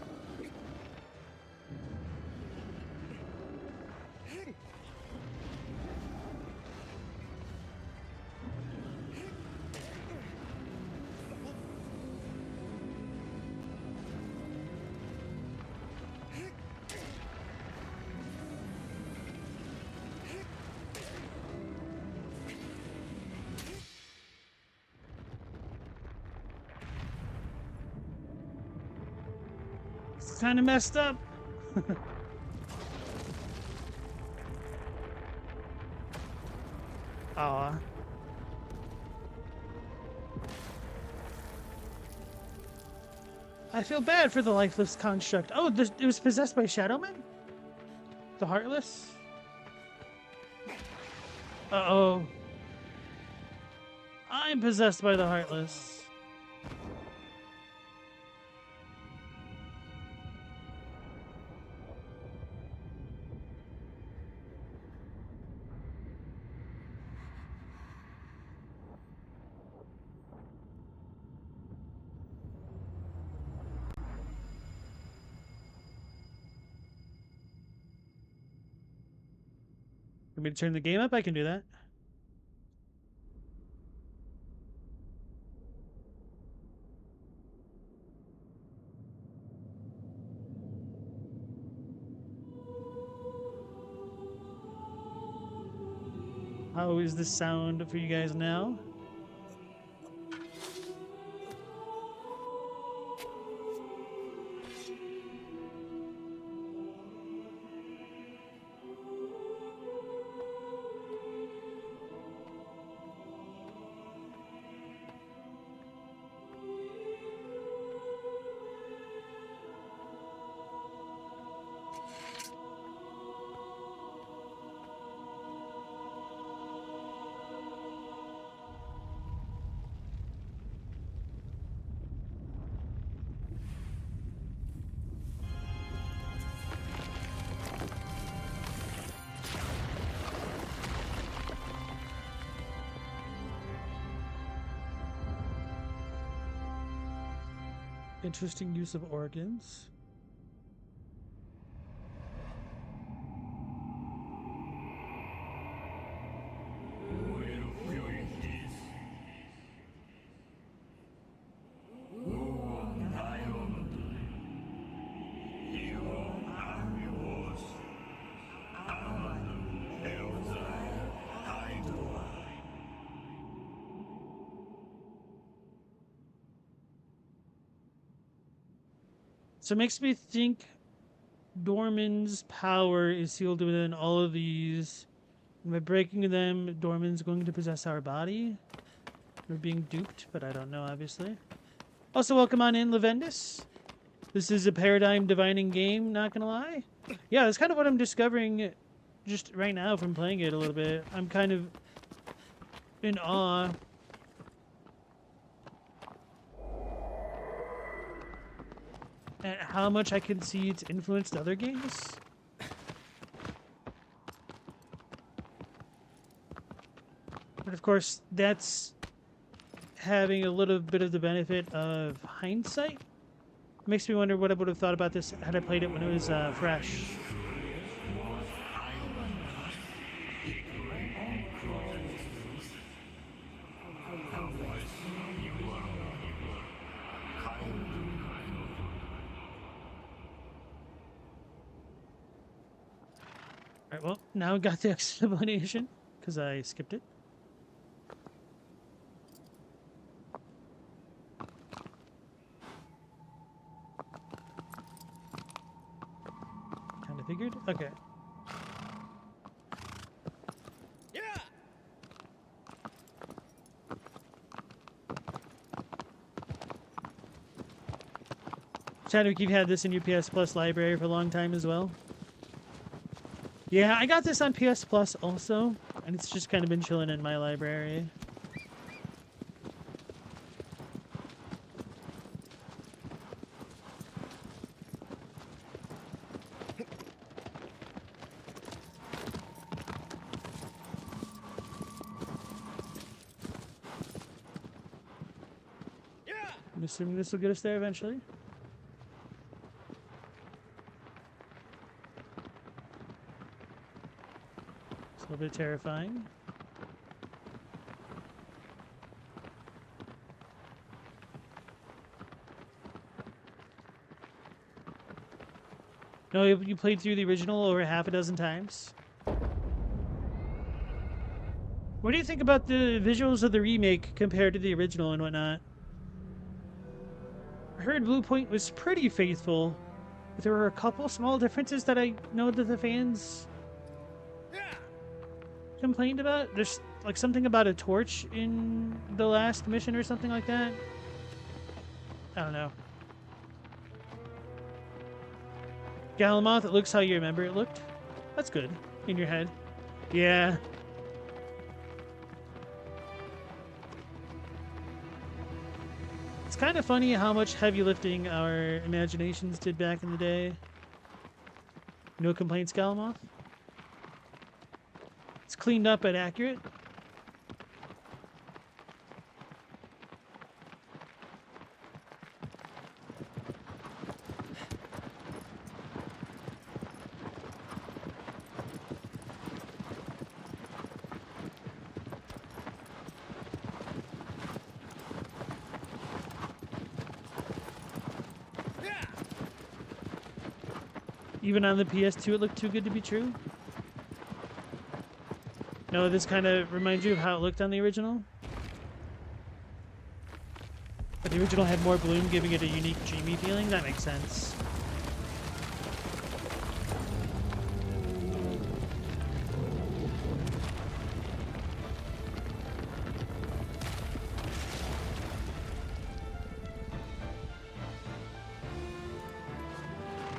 It's kind of messed up. Aw. I feel bad for the lifeless construct. Oh, it was possessed by Shadowman? The Heartless? Uh-oh. I'm possessed by the Heartless. Want me to turn the game up? I can do that. How is the sound for you guys now? Interesting use of organs. So it makes me think Dorman's power is sealed within all of these. And by breaking them, Dorman's going to possess our body. We're being duped, but I don't know, obviously. Also, welcome on in, Lavendus. This is a paradigm divining game, not gonna lie. Yeah, that's kind of what I'm discovering just right now from playing it a little bit. I'm kind of in awe. At how much I can see it's influenced other games. But of course, that's having a little bit of the benefit of hindsight. Makes me wonder what I would have thought about this had I played it when it was fresh. Alright, well, now I got the explanation, because I skipped it. Kinda figured. Okay. Chadwick, you've had this in your PS Plus library for a long time as well. Yeah, I got this on PS Plus also, and it's just kind of been chilling in my library. I'm assuming this will get us there eventually. It's a little bit terrifying. No, you played through the original over half a dozen times. What do you think about the visuals of the remake compared to the original and whatnot? I heard Blue Point was pretty faithful, but there were a couple small differences that I know that the fans complained about. There's like something about a torch in the last mission or something like that. I don't know. Galamoth, it looks how you remember it looked. That's good. In your head. Yeah. It's kind of funny how much heavy lifting our imaginations did back in the day. No complaints, Galamoth? It's cleaned up and accurate. Even on the PS2, it looked too good to be true. No, this kind of reminds you of how it looked on the original. But the original had more bloom, giving it a unique dreamy feeling. That makes sense.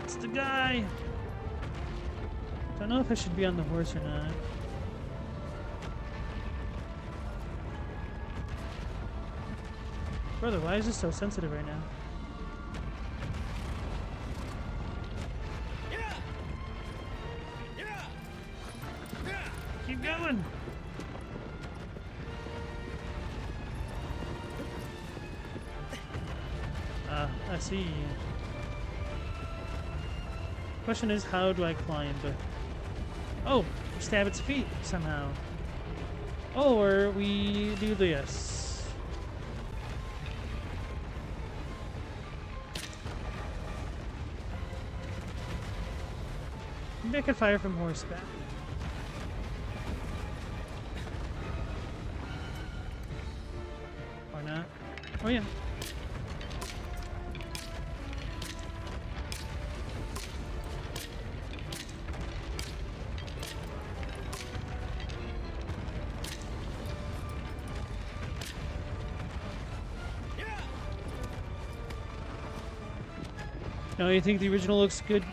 It's the guy! Don't know if I should be on the horse or not. Brother, why is this so sensitive right now? Keep going! I see. Question is, how do I climb? Oh, stab its feet somehow. Or we do this. Maybe I could fire from horseback. Or not. Oh yeah. No, you think the original looks good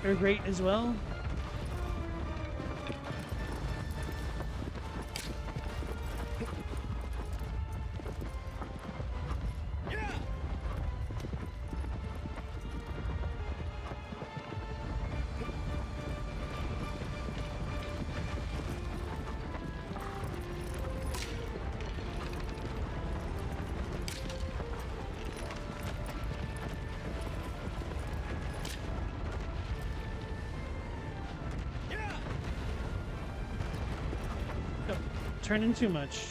or great as well? Don't turn in too much.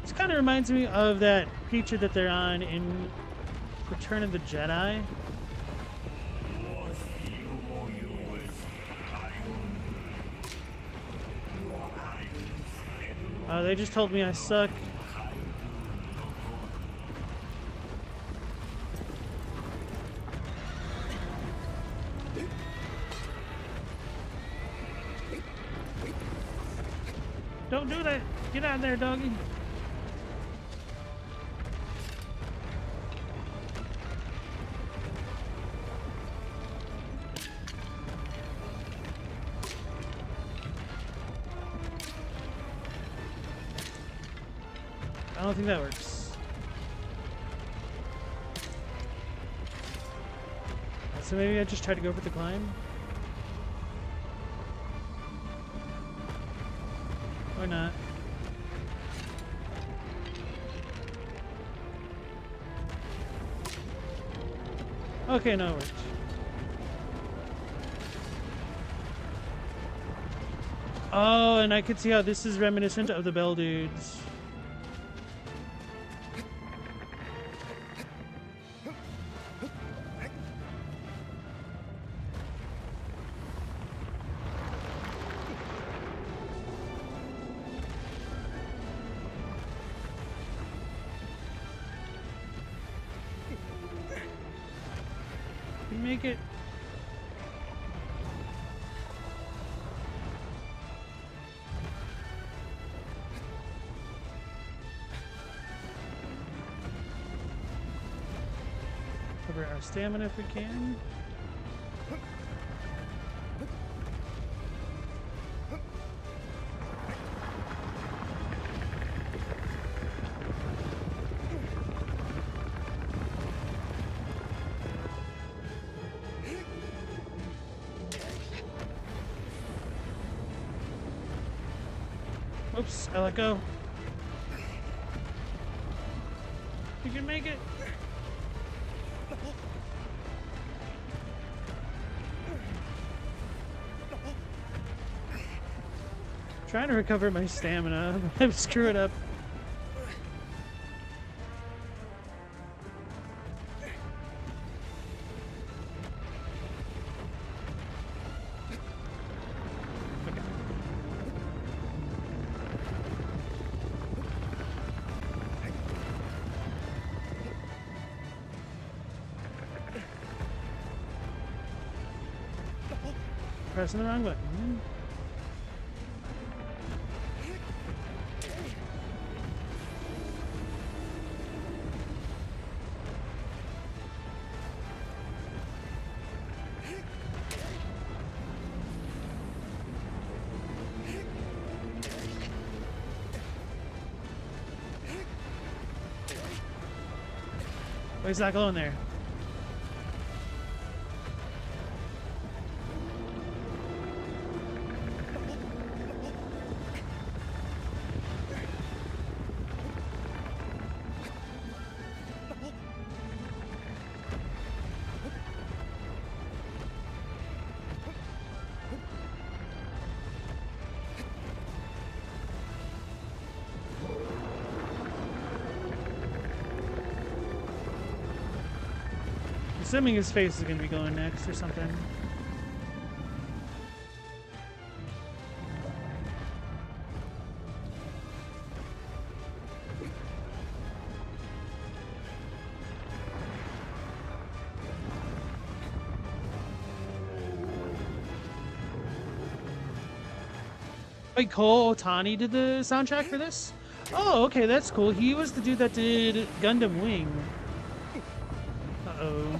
This kind of reminds me of that creature that they're on in Return of the Jedi. They just told me I suck. Don't do that! Get out of there, doggy! I don't think that works. So maybe I just try to go for the climb? Or not. Okay, no, it worked. Oh, and I could see how this is reminiscent of the Bell Dudes. Make it. Cover our stamina if we can. Oops, I let go. You can make it. Trying to recover my stamina. I'm screwing up. Pressing the wrong button. Why is that going there? Assuming his face is going to be going next or something. Wait, Cole Otani did the soundtrack for this? Oh, okay, that's cool. He was the dude that did Gundam Wing. Uh-oh.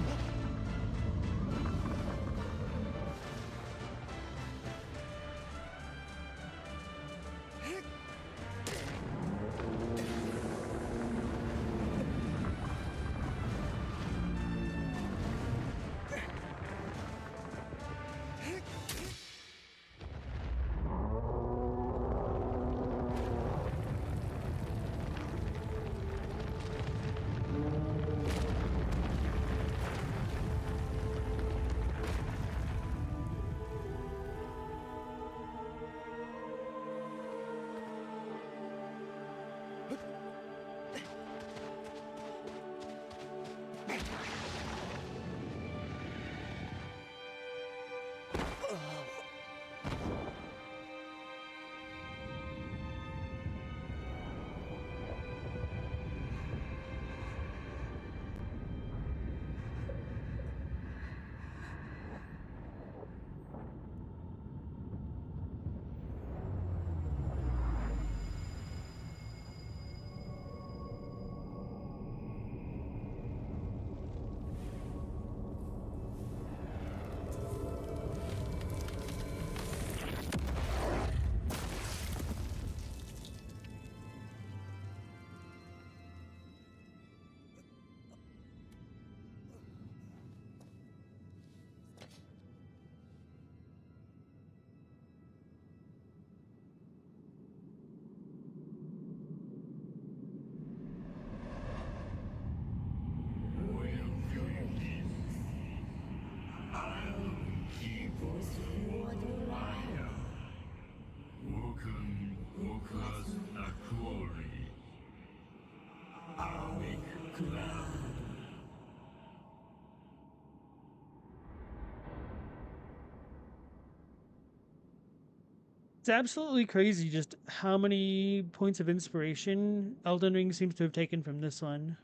It's absolutely crazy just how many points of inspiration Elden Ring seems to have taken from this one.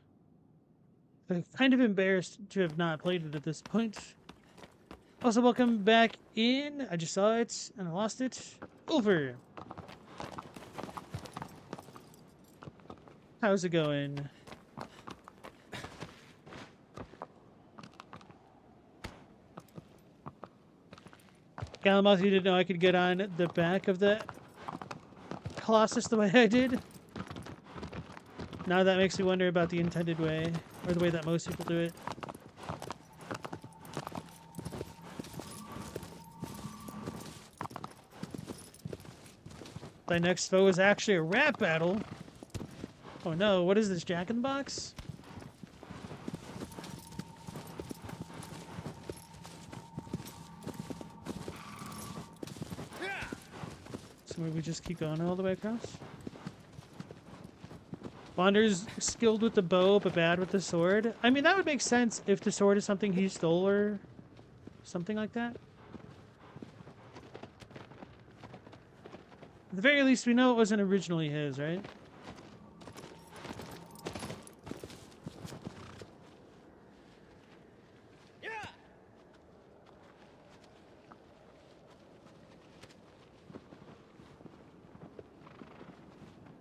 I'm kind of embarrassed to have not played it at this point. Also, welcome back in. I just saw it and I lost it. Over. How's it going? Galamoth, you didn't know I could get on the back of the Colossus the way I did? Now that makes me wonder about the intended way, or the way that most people do it. Thy next foe is actually a rap battle. Oh no, what is this, Jack in the Box? So maybe we just keep going all the way across? Wander's skilled with the bow, but bad with the sword. I mean, that would make sense if the sword is something he stole or something like that. At the very least, we know it wasn't originally his, right?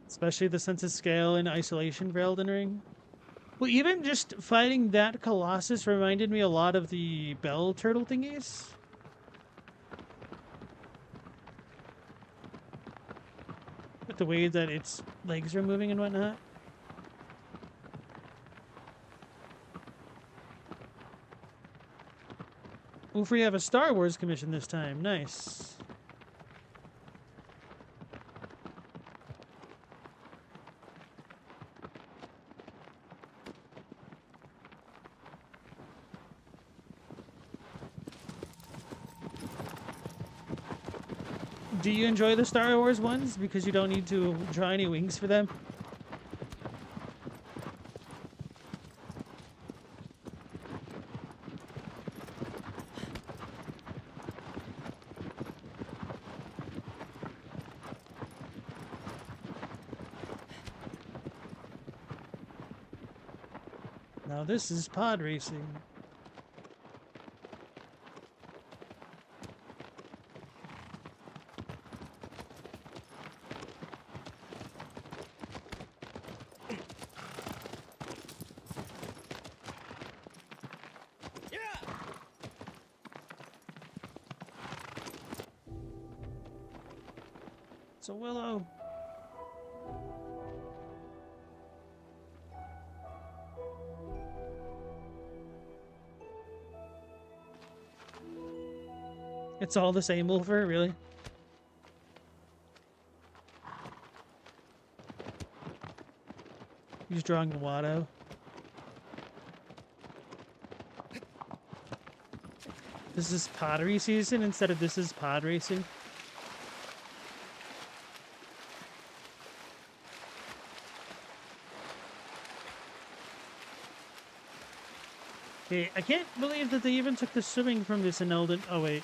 Especially the sense of scale and isolation for Elden Ring. Well, even just fighting that Colossus reminded me a lot of the bell turtle thingies. With the way that its legs are moving and whatnot. Oof, we have a Star Wars commission this time. Nice. Do you enjoy the Star Wars ones because you don't need to draw any wings for them? Now this is pod racing. It's a willow. It's all the same, Wolfer, really? He's drawing Watto. This is pottery season instead of this is pod racing. Hey, I can't believe that they even took the swimming from this in Elden. Oh, wait.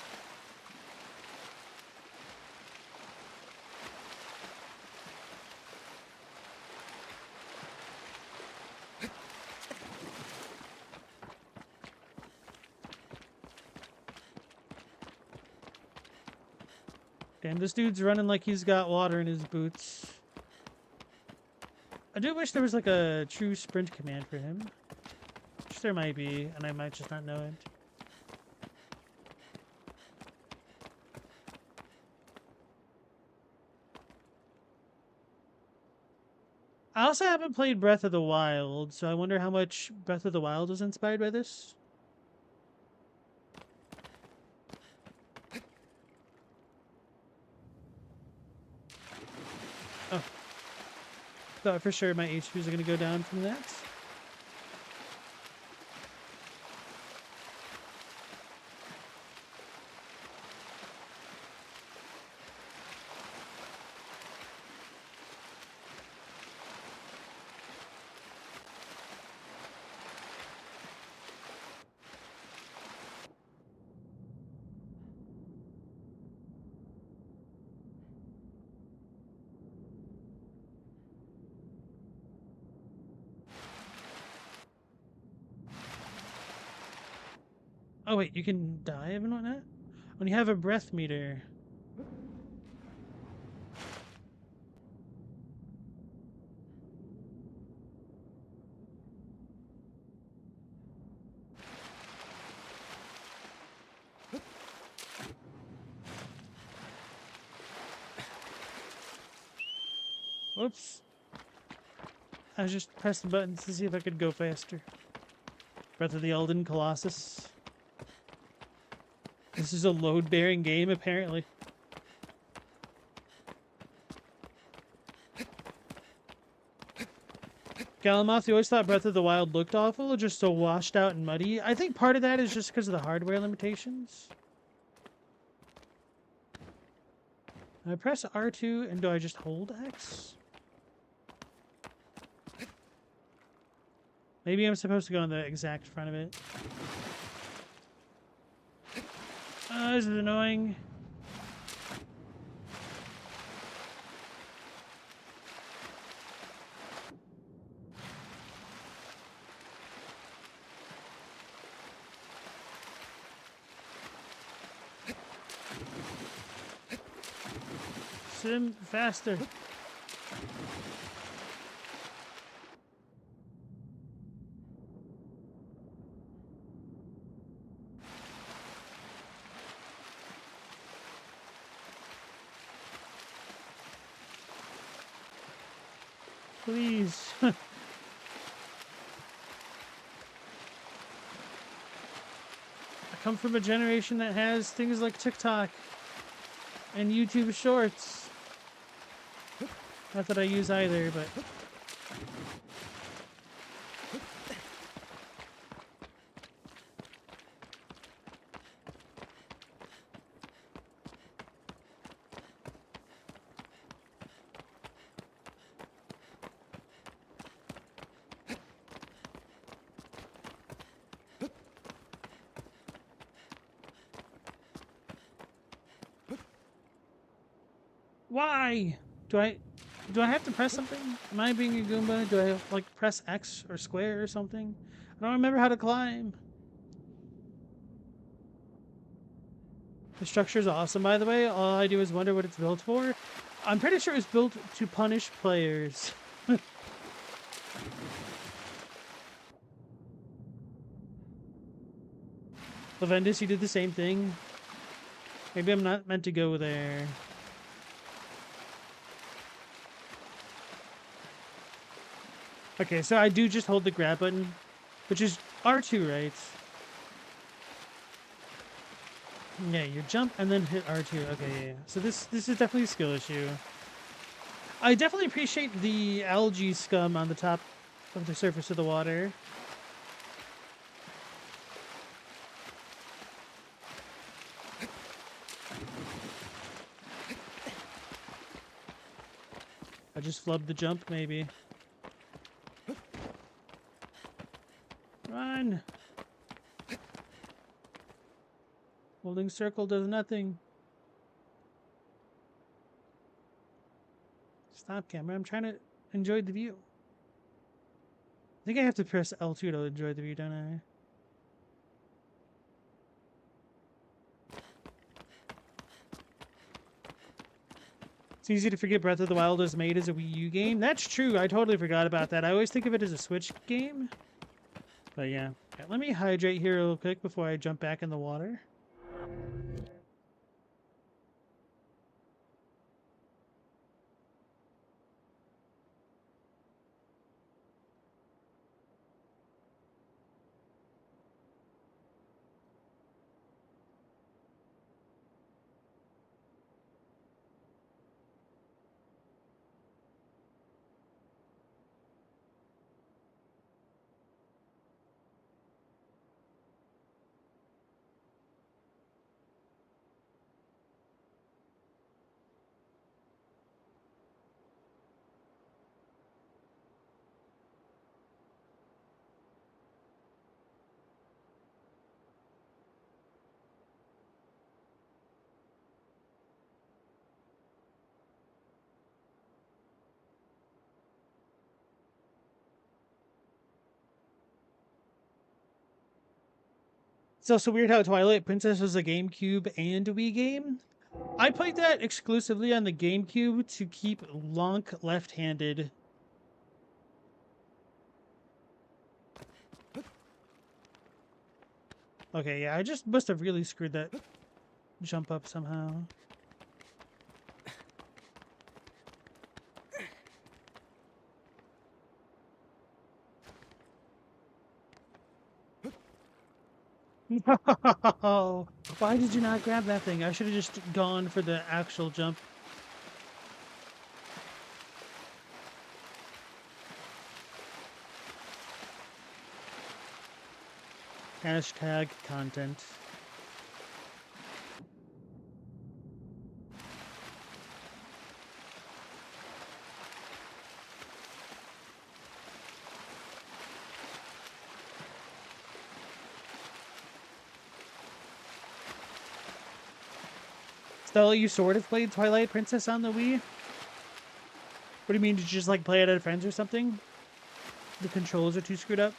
Damn, this dude's running like he's got water in his boots. I do wish there was like a true sprint command for him. Which there might be, and I might just not know it. I also haven't played Breath of the Wild, so I wonder how much Breath of the Wild was inspired by this. Oh. Thought for sure my HPs are going to go down from that. Oh wait, you can dive and whatnot? When you have a breath meter. Whoops. I just pressed the buttons to see if I could go faster. Breath of the Elden Colossus. This is a load-bearing game, apparently. Galamoth, you always thought Breath of the Wild looked awful, just so washed out and muddy. I think part of that is just because of the hardware limitations. I press R2, and do I just hold X? Maybe I'm supposed to go on the exact front of it. This is annoying. Sim, faster. Please. I come from a generation that has things like TikTok and YouTube Shorts. Not that I use either, but... Why? Do I have to press something? Am I being a Goomba? Do I have, like, press X or square or something? I don't remember how to climb. The structure is awesome, by the way. All I do is wonder what it's built for. I'm pretty sure it was built to punish players. Lavendus, you did the same thing. Maybe I'm not meant to go there. Okay, so I do just hold the grab button, which is R2, right? Yeah, you jump and then hit R2. Okay, yeah. So this is definitely a skill issue. I definitely appreciate the algae scum on the top of the surface of the water. I just flubbed the jump, maybe. Run! Holding circle does nothing. Stop camera, I'm trying to enjoy the view. I think I have to press L2 to enjoy the view, don't I? It's easy to forget Breath of the Wild was made as a Wii U game. That's true, I totally forgot about that. I always think of it as a Switch game. But yeah. Okay, let me hydrate here real quick before I jump back in the water. It's also weird how Twilight Princess was a GameCube and a Wii game. I played that exclusively on the GameCube to keep Lonk left-handed. Okay, yeah, I just must have really screwed that jump up somehow. No! Why did you not grab that thing? I should have just gone for the actual jump. Hashtag content. Stella, you sort of played Twilight Princess on the Wii? What do you mean? Did you just like play it at friends or something? The controls are too screwed up?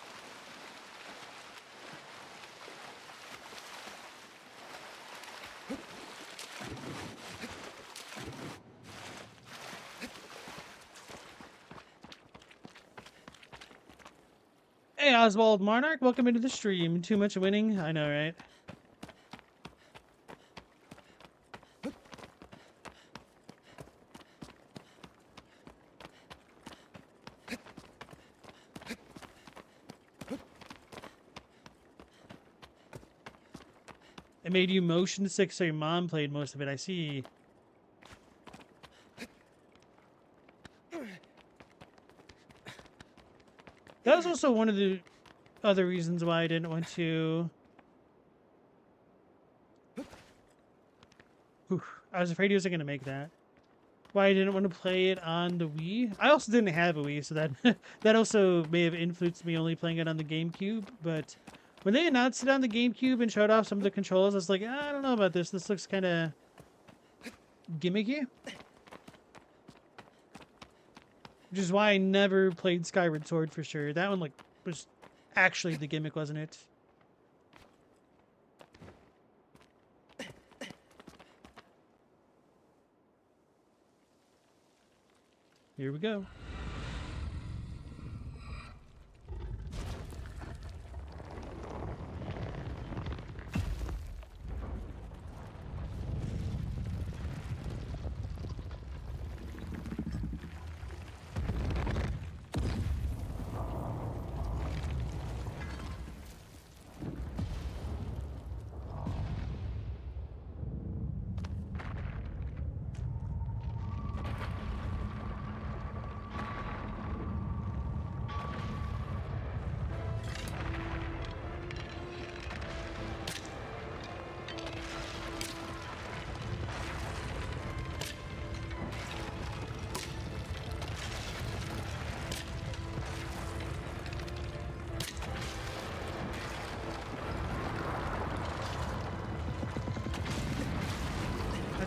Hey, Oswald Monarch, welcome into the stream. Too much winning? I know, right? It made you motion sick, so your mom played most of it. I see. That was also one of the other reasons why I didn't want to... Whew, I was afraid he wasn't going to make that. Why I didn't want to play it on the Wii. I also didn't have a Wii, so that that also may have influenced me only playing it on the GameCube. But when they announced it on the GameCube and showed off some of the controls, I was like, I don't know about this. This looks kind of gimmicky. Which is why I never played Skyward Sword for sure. That one, like, was actually the gimmick, wasn't it? Here we go.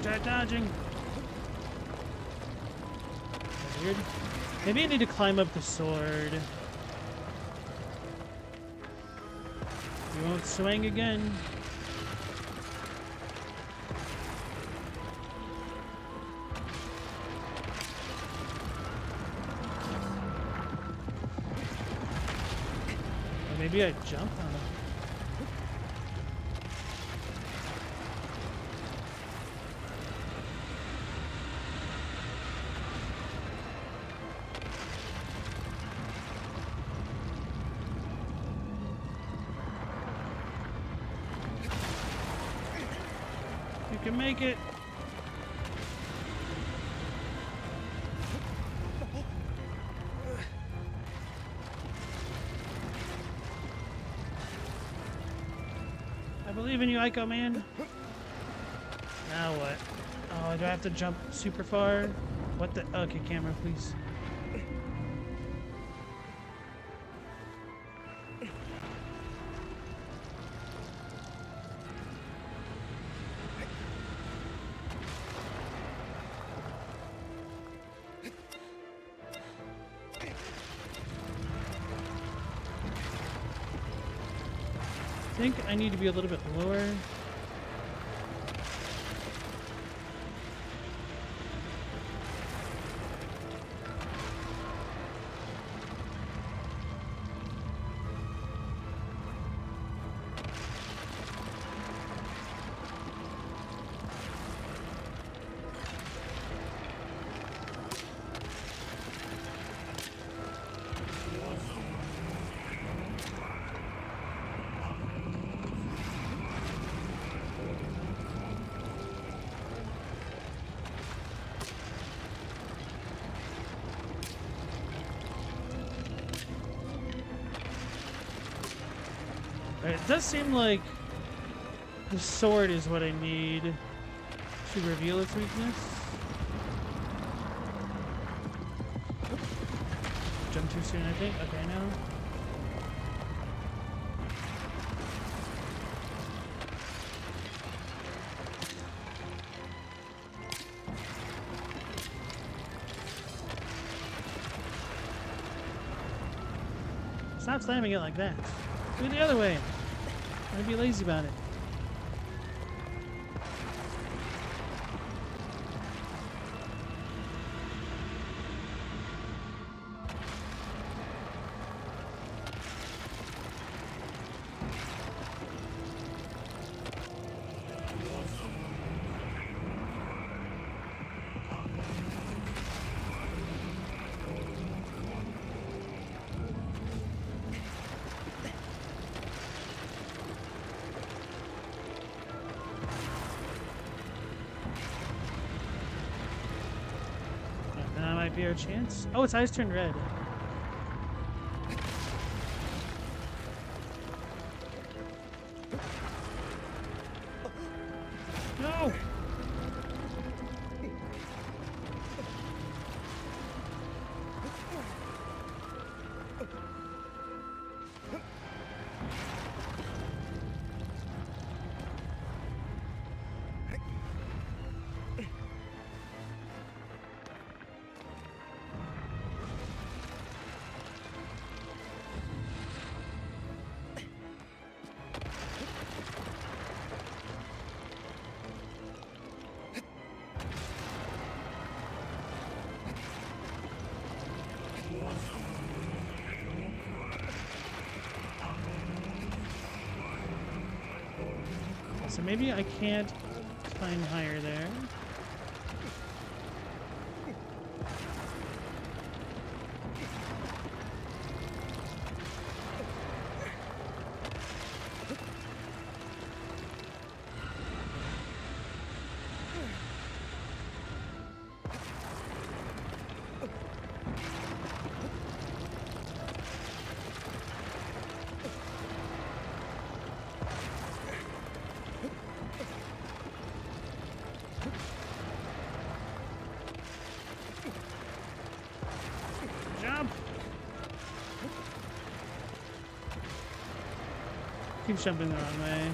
Try dodging. Weird. Maybe I need to climb up the sword. You won't swing again. Or maybe I jump on it. You can make it. I believe in you, Ico man. Now what? Oh, do I have to jump super far? What the? Okay, camera, please. I think I need to be a little bit lower. It does seem like the sword is what I need to reveal its weakness. Jump too soon, I think. Okay, now. Stop slamming it like that. Do it the other way. Don't be lazy about it. Be our chance. Oh, its eyes turned red. No! So maybe I can't climb higher there. Jump! Keep jumping the wrong way.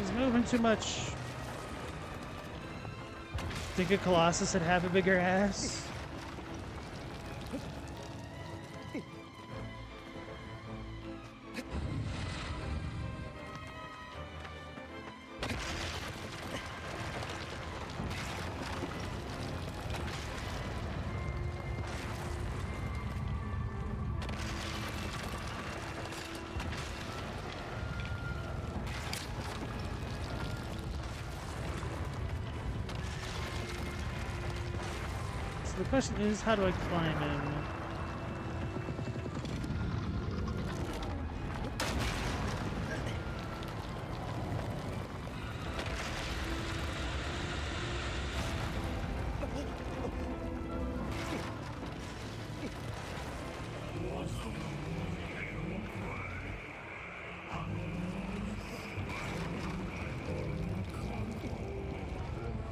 He's moving too much. Think a Colossus would have a bigger ass? The question is, how do I climb in?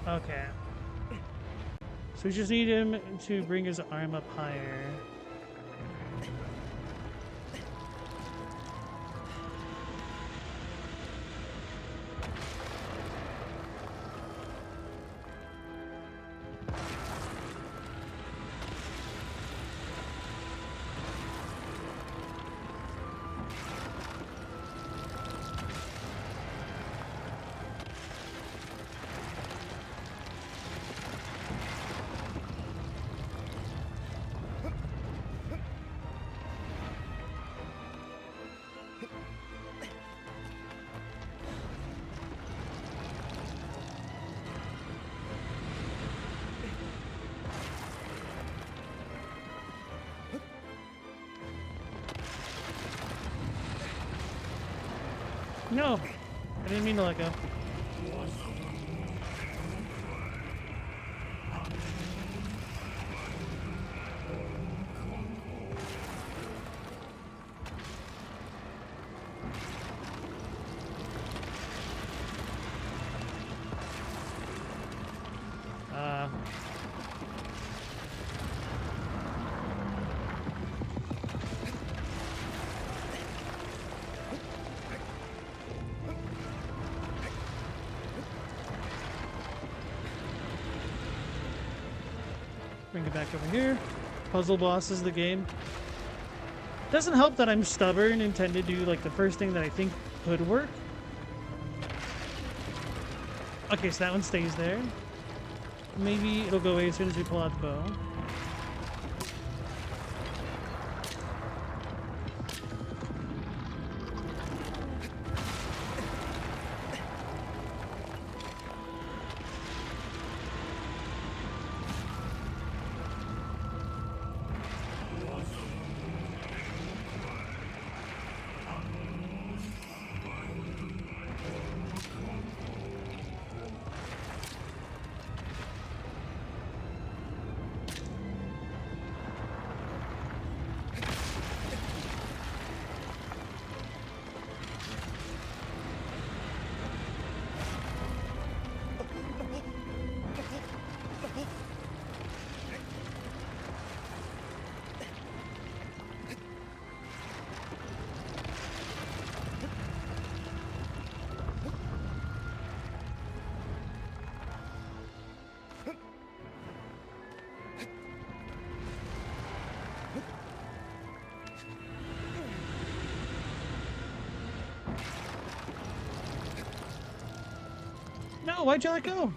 Okay. So we just need him to bring his arm up higher. No, I didn't mean to let go. Bring it back over here. Puzzle boss is the game. Doesn't help that I'm stubborn and tend to do like the first thing that I think could work. Okay, so that one stays there. Maybe it'll go away as soon as we pull out the bow. No, why'd you let go?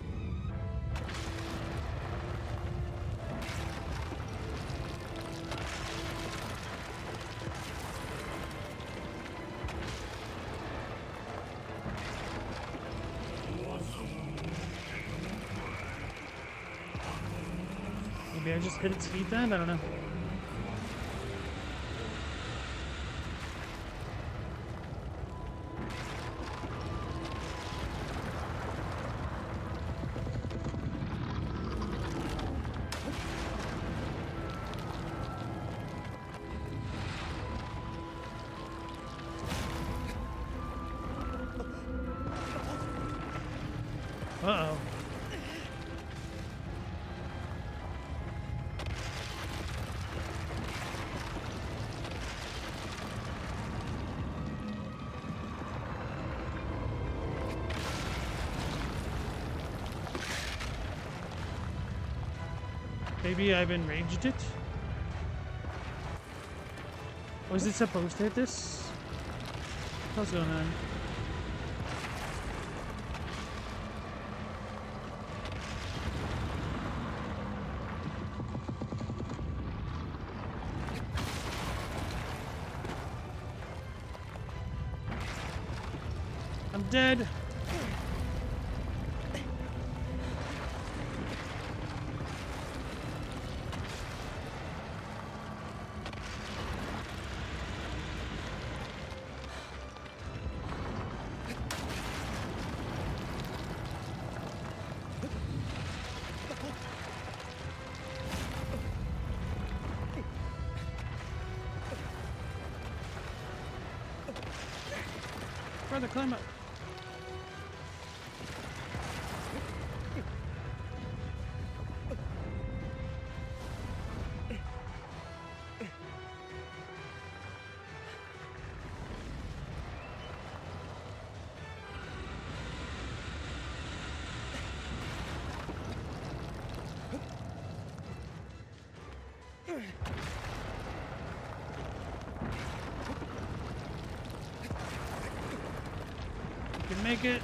Maybe I just hit its feet then? I don't know. Uh-oh. Maybe I've enraged it? Was it supposed to hit this? What's going on? I'm dead. Brother, climb up. Can make it.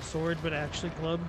Sword, but actually club.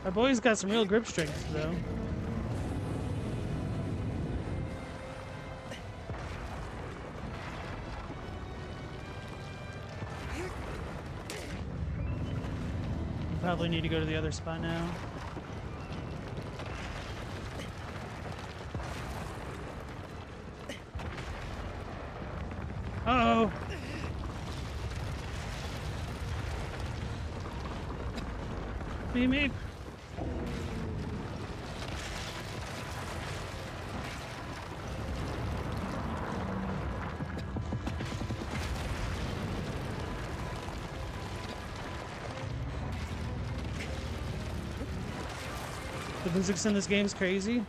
Our boy's got some real grip strength, though. We probably need to go to the other spot now. Uh-oh. Beat me. The physics in this game's crazy.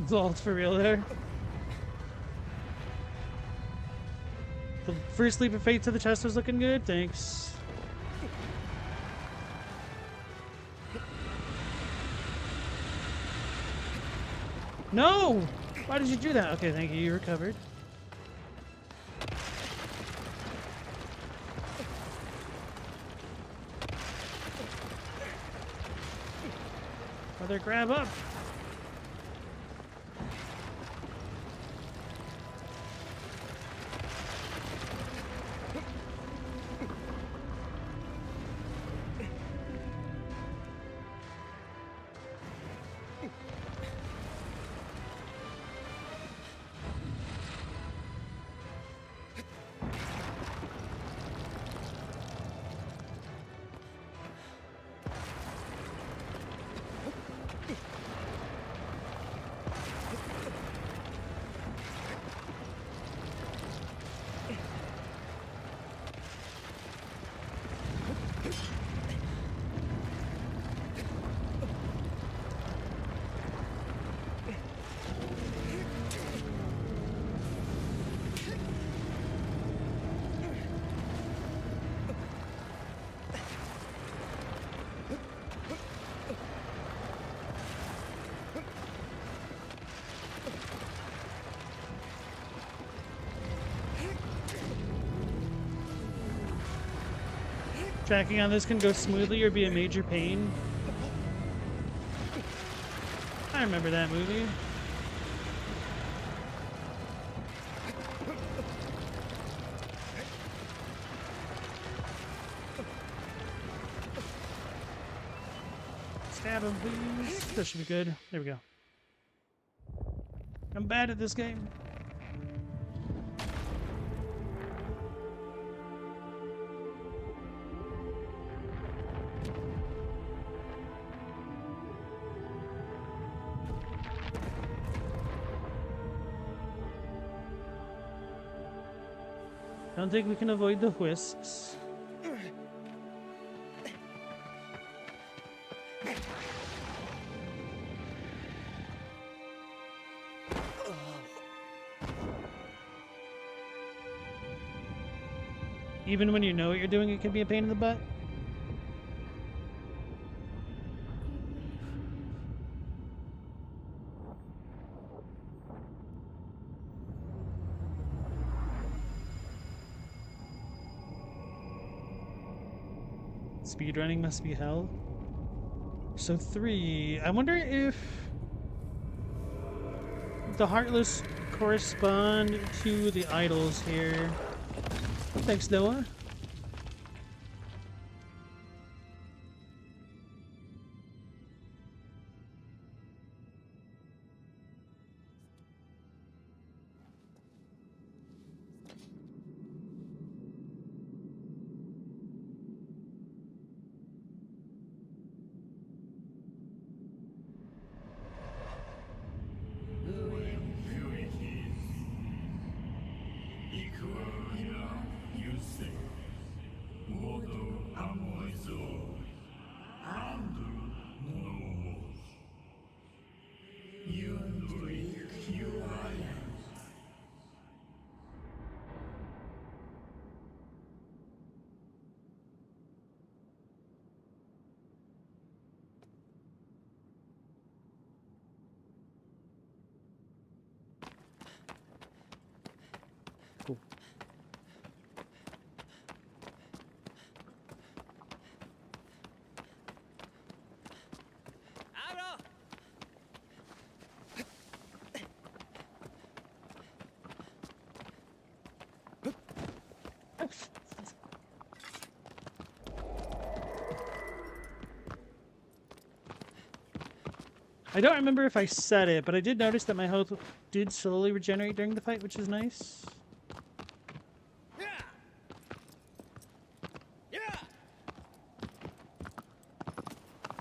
It's all for real there. The first leap of faith to the chest was looking good. Thanks. No! Why did you do that? Okay, thank you. You recovered. Brother, grab up. Tracking on this can go smoothly or be a major pain. I remember that movie. Stab him, please. That should be good. There we go. I'm bad at this game. I don't think we can avoid the whisks. Even when you know what you're doing, it can be a pain in the butt. Speedrunning must be hell. So 3. I wonder if the Heartless correspond to the idols here. Thanks, Noah. Cool. I don't remember if I said it, but I did notice that my health did slowly regenerate during the fight, which is nice.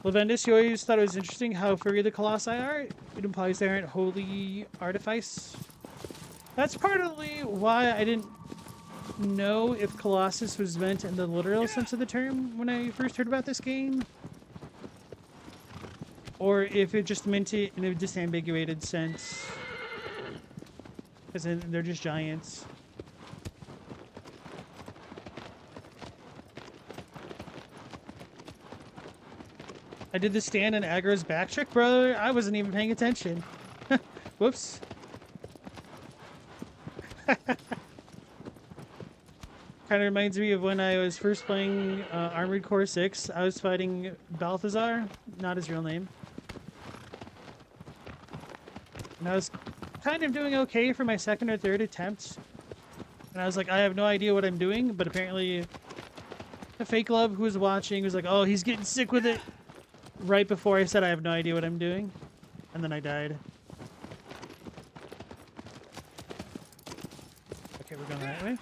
Lavendis, you always thought it was interesting how furry the Colossi are. It implies they aren't holy artifice. That's partly why I didn't know if Colossus was meant in the literal sense of the term when I first heard about this game. Or if it just meant it in a disambiguated sense. As in, they're just giants. I did the stand and aggro's back trick, brother. I wasn't even paying attention. Whoops. Kind of reminds me of when I was first playing Armored Core 6. I was fighting Balthazar, not his real name. And I was kind of doing okay for my second or third attempt. And I was like, I have no idea what I'm doing, but apparently a fake love who was watching was like, oh, he's getting sick with it. Right before I said I have no idea what I'm doing. And then I died. Okay, we're going that way.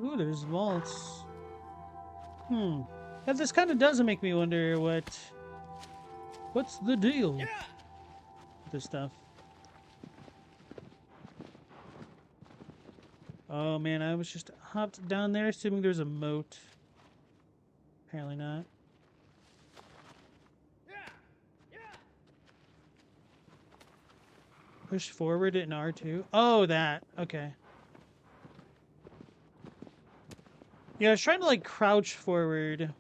Ooh, there's vaults. Yeah, this kind of does make me wonder what's the deal with this stuff. Oh man, I was just hopped down there assuming there's a moat. Apparently not. Push forward in R2. Oh, that. Okay. Yeah, I was trying to like crouch forward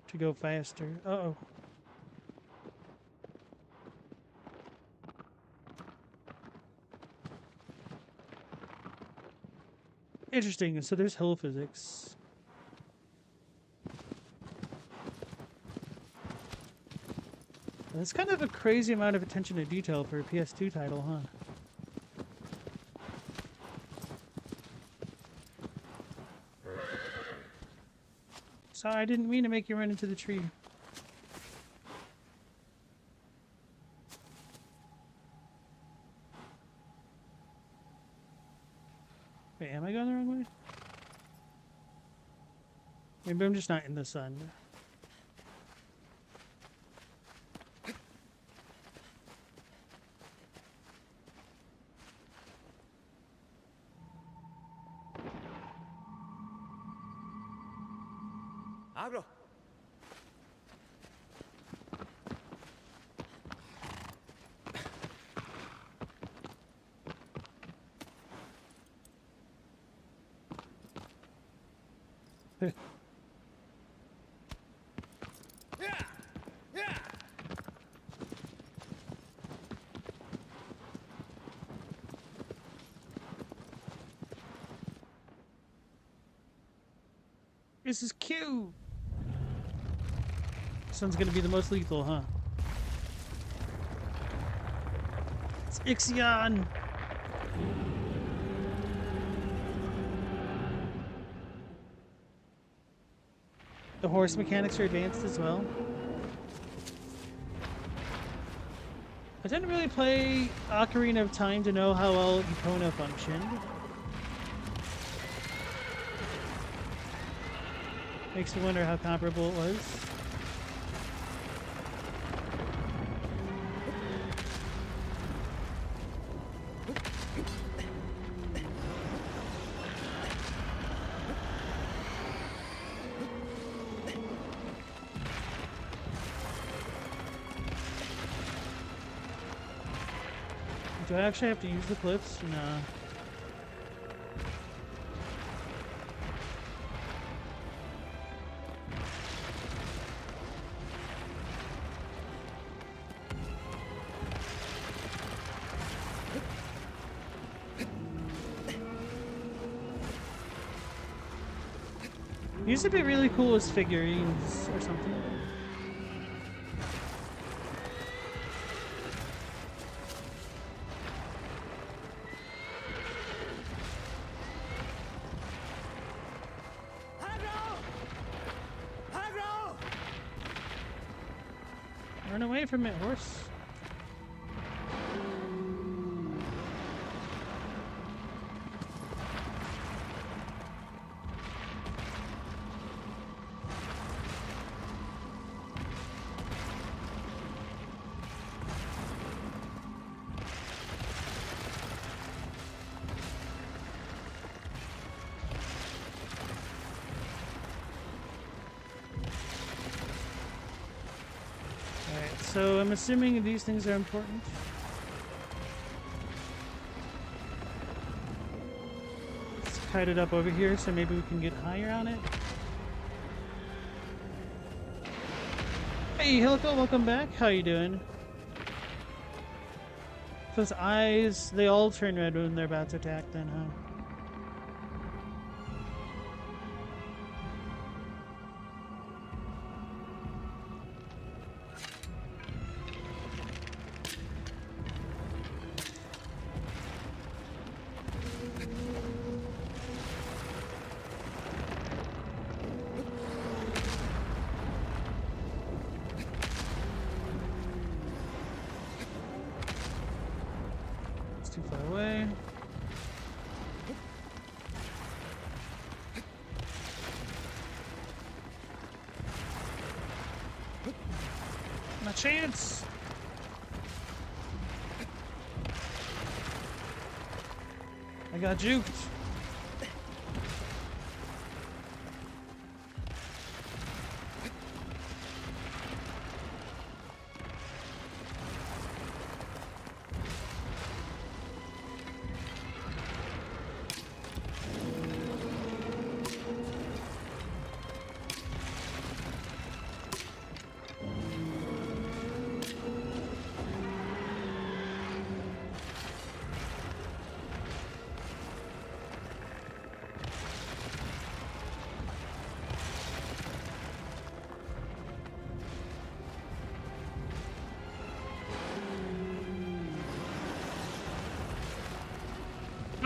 to go faster. Uh-oh. Interesting. So there's hill physics. That's kind of a crazy amount of attention to detail for a PS2 title, huh? Sorry, I didn't mean to make you run into the tree. Wait, am I going the wrong way? Maybe I'm just not in the sun. Agro. This is cute. This one's gonna be the most lethal, huh? It's Ixion! The horse mechanics are advanced as well. I didn't really play Ocarina of Time to know how well Epona functioned. Makes me wonder how comparable it was. Do I actually have to use the cliffs? No. These would be really cool as figurines or something. Run away from it, horse. So I'm assuming these things are important. Let's kite it up over here so maybe we can get higher on it. Hey Hilico, welcome back. How you doing? Those eyes, they all turn red when they're about to attack then, huh? Too far away. My chance. I got juked.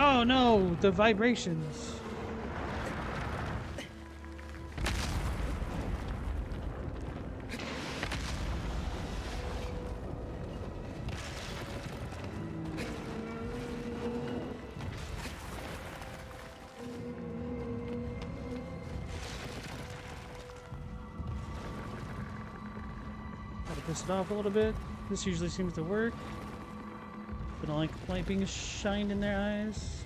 Oh no, the vibrations. Gotta piss it off a little bit. This usually seems to work. They don't like light being shined in their eyes.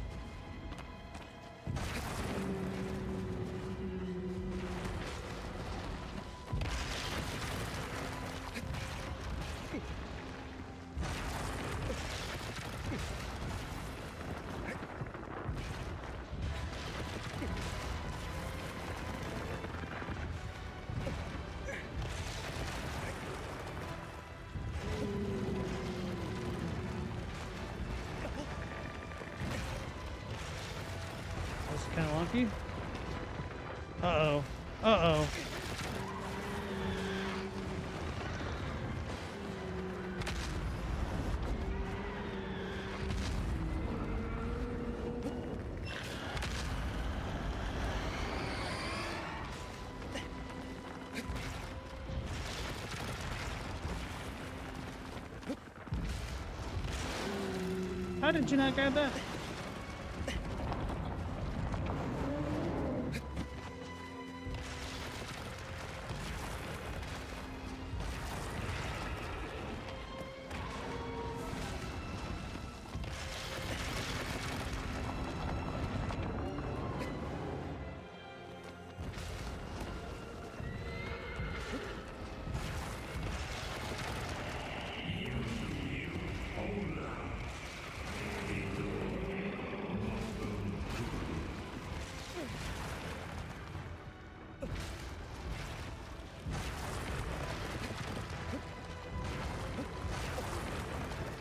Kind of wonky. Uh-oh. Uh-oh. How did you not grab that?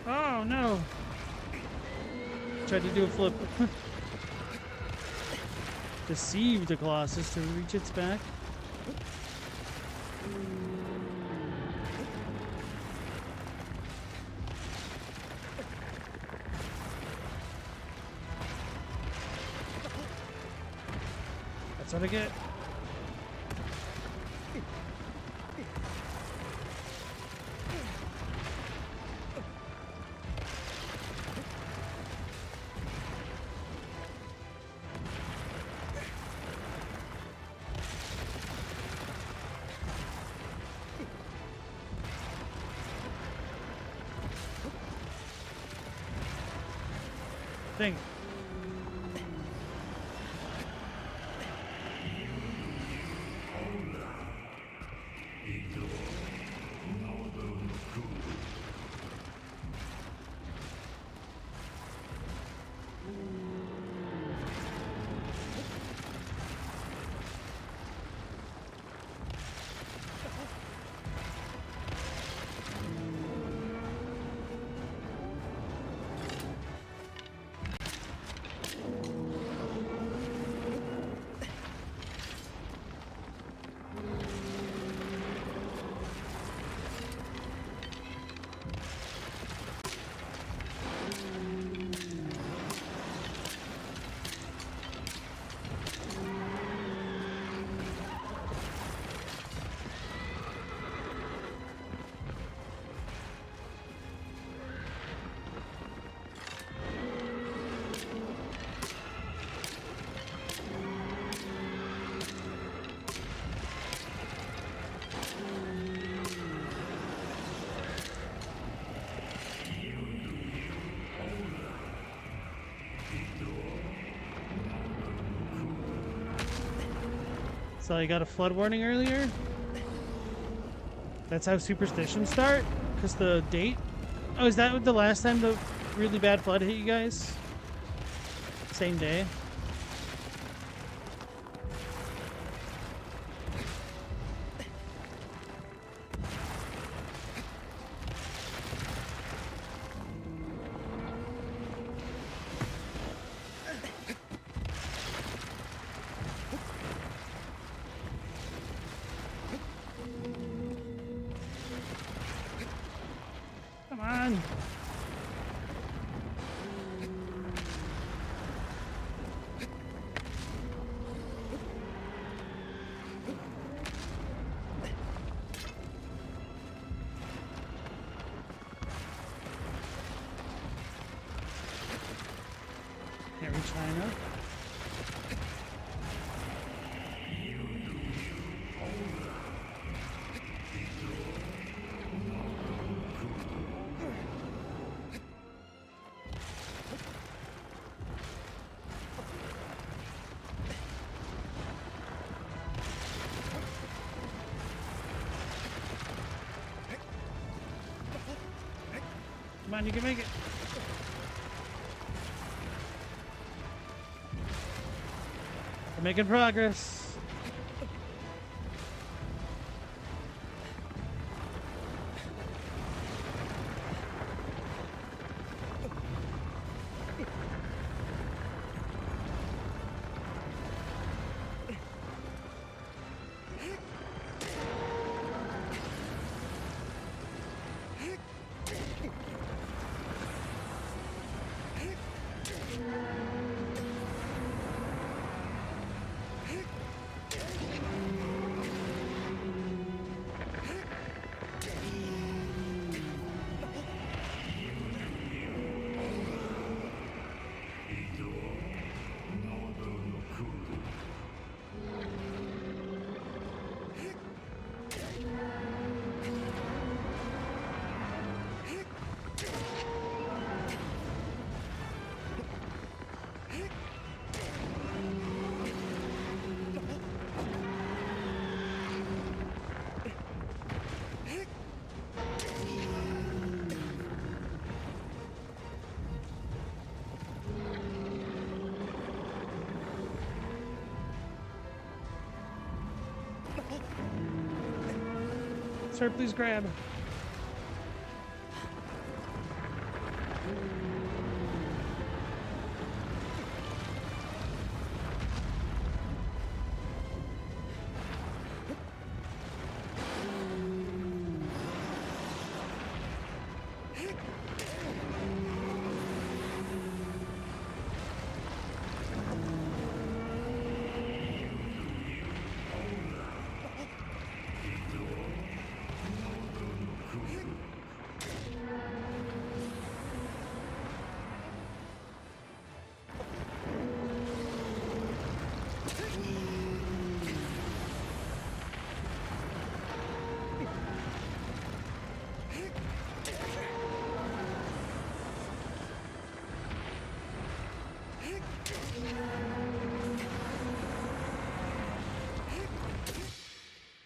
Oh no! Tried to do a flip. Deceive the Colossus to reach its back. That's what I get. Thing. So I got a flood warning earlier. That's how superstitions start? Because the date? Oh, is that the last time the really bad flood hit you guys? Same day? Come on. Sorry, China. Come on, you can make it. We're making progress. Sir, please grab.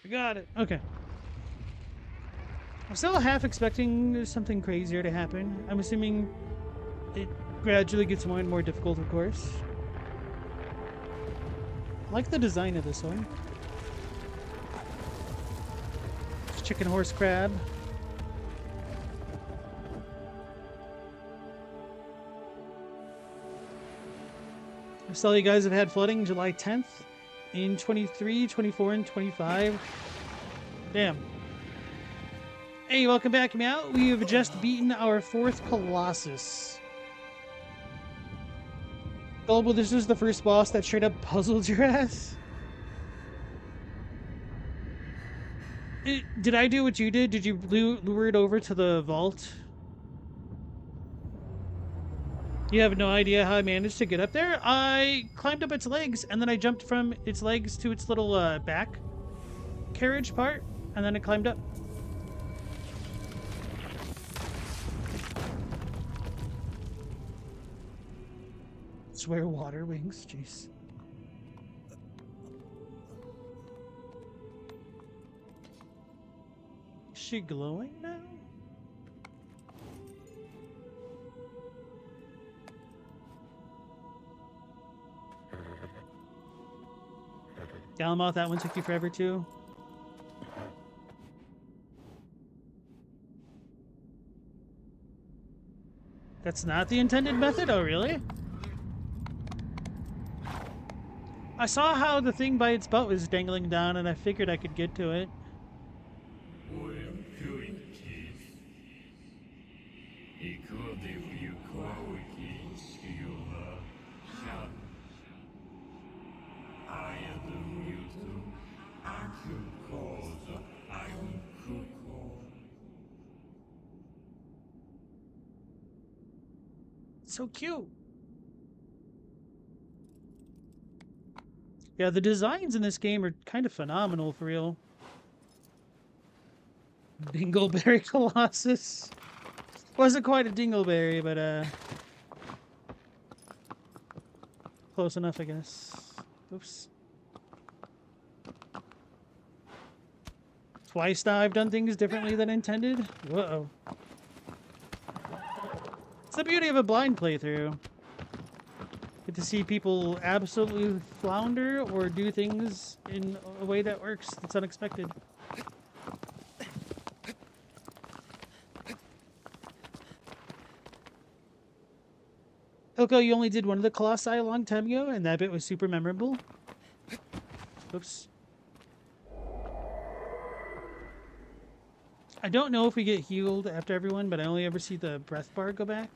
I got it. Okay. I'm still half expecting something crazier to happen. I'm assuming it gradually gets more and more difficult, of course. I like the design of this one. Chicken horse crab. I saw you guys have had flooding July 10th in 23, 24, and 25. Damn. Hey, welcome back, Meow. We have just beaten our 4th Colossus. Gullible, this is the first boss that straight up puzzled your ass. Did I do what you did? Did you lure it over to the vault? You have no idea how I managed to get up there? I climbed up its legs, and then I jumped from its legs to its little back carriage part, and then I climbed up. Swear water wings, jeez. Is she glowing now? Galamoth, that one took you forever too. That's not the intended method? Oh, really? I saw how the thing by its butt was dangling down, and I figured I could get to it. So cute. Yeah, the designs in this game are kind of phenomenal for real. Dingleberry Colossus. Wasn't quite a dingleberry, but close enough, I guess. Oops. Twice now I've done things differently than intended. Whoa. It's the beauty of a blind playthrough. Get to see people absolutely flounder or do things in a way that works, that's unexpected. Hilko, you only did one of the Colossi a long time ago, and that bit was super memorable. Oops. I don't know if we get healed after everyone, but I only ever see the breath bar go back.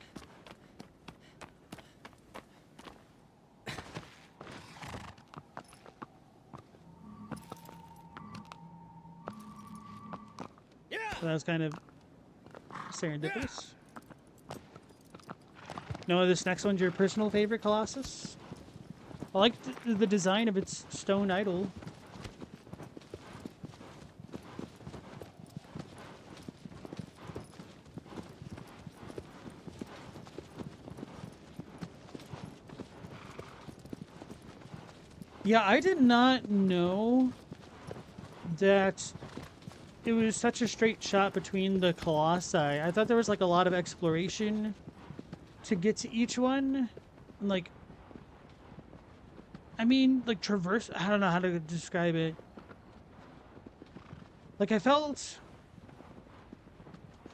So that was kind of serendipitous. No, this next one's your personal favorite Colossus? I like the design of its stone idol. Yeah, I did not know that it was such a straight shot between the Colossi. I thought there was like a lot of exploration to get to each one. And like, I mean, like traverse, I don't know how to describe it. Like I felt,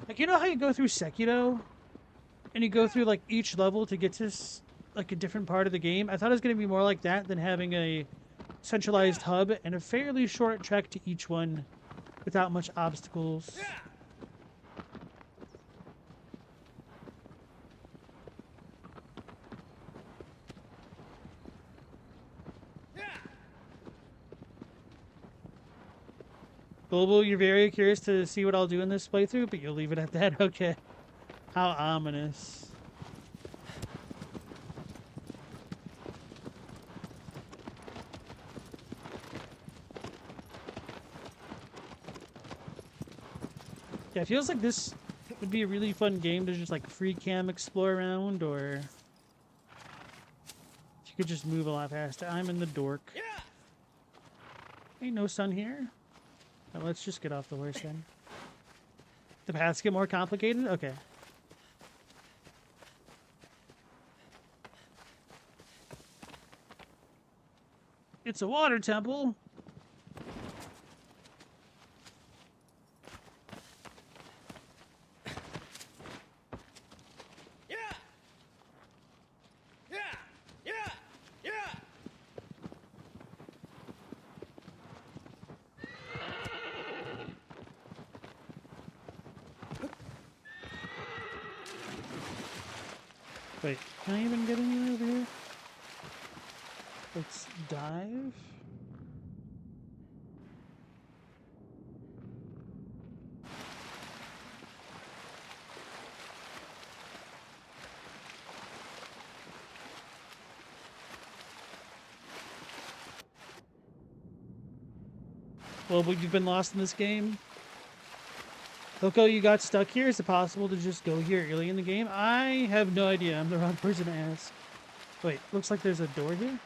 like you know how you go through Sekiro? And you go through like each level to get to like a different part of the game? I thought it was going to be more like that than having a centralized hub and a fairly short trek to each one without much obstacles. Global, you're very curious to see what I'll do in this playthrough, but you'll leave it at that? Okay. How ominous. Yeah, it feels like this would be a really fun game to just like free cam explore around, or if you could just move a lot faster. I'm in the dork. Ain't no sun here. Well, let's just get off the horse then. The paths get more complicated? Okay. It's a water temple. Wait, can I even get anywhere over here? Let's dive. Well, you've been lost in this game. Loco, you got stuck here. Is it possible to just go here early in the game? I have no idea. I'm the wrong person to ask. Wait, looks like there's a door here.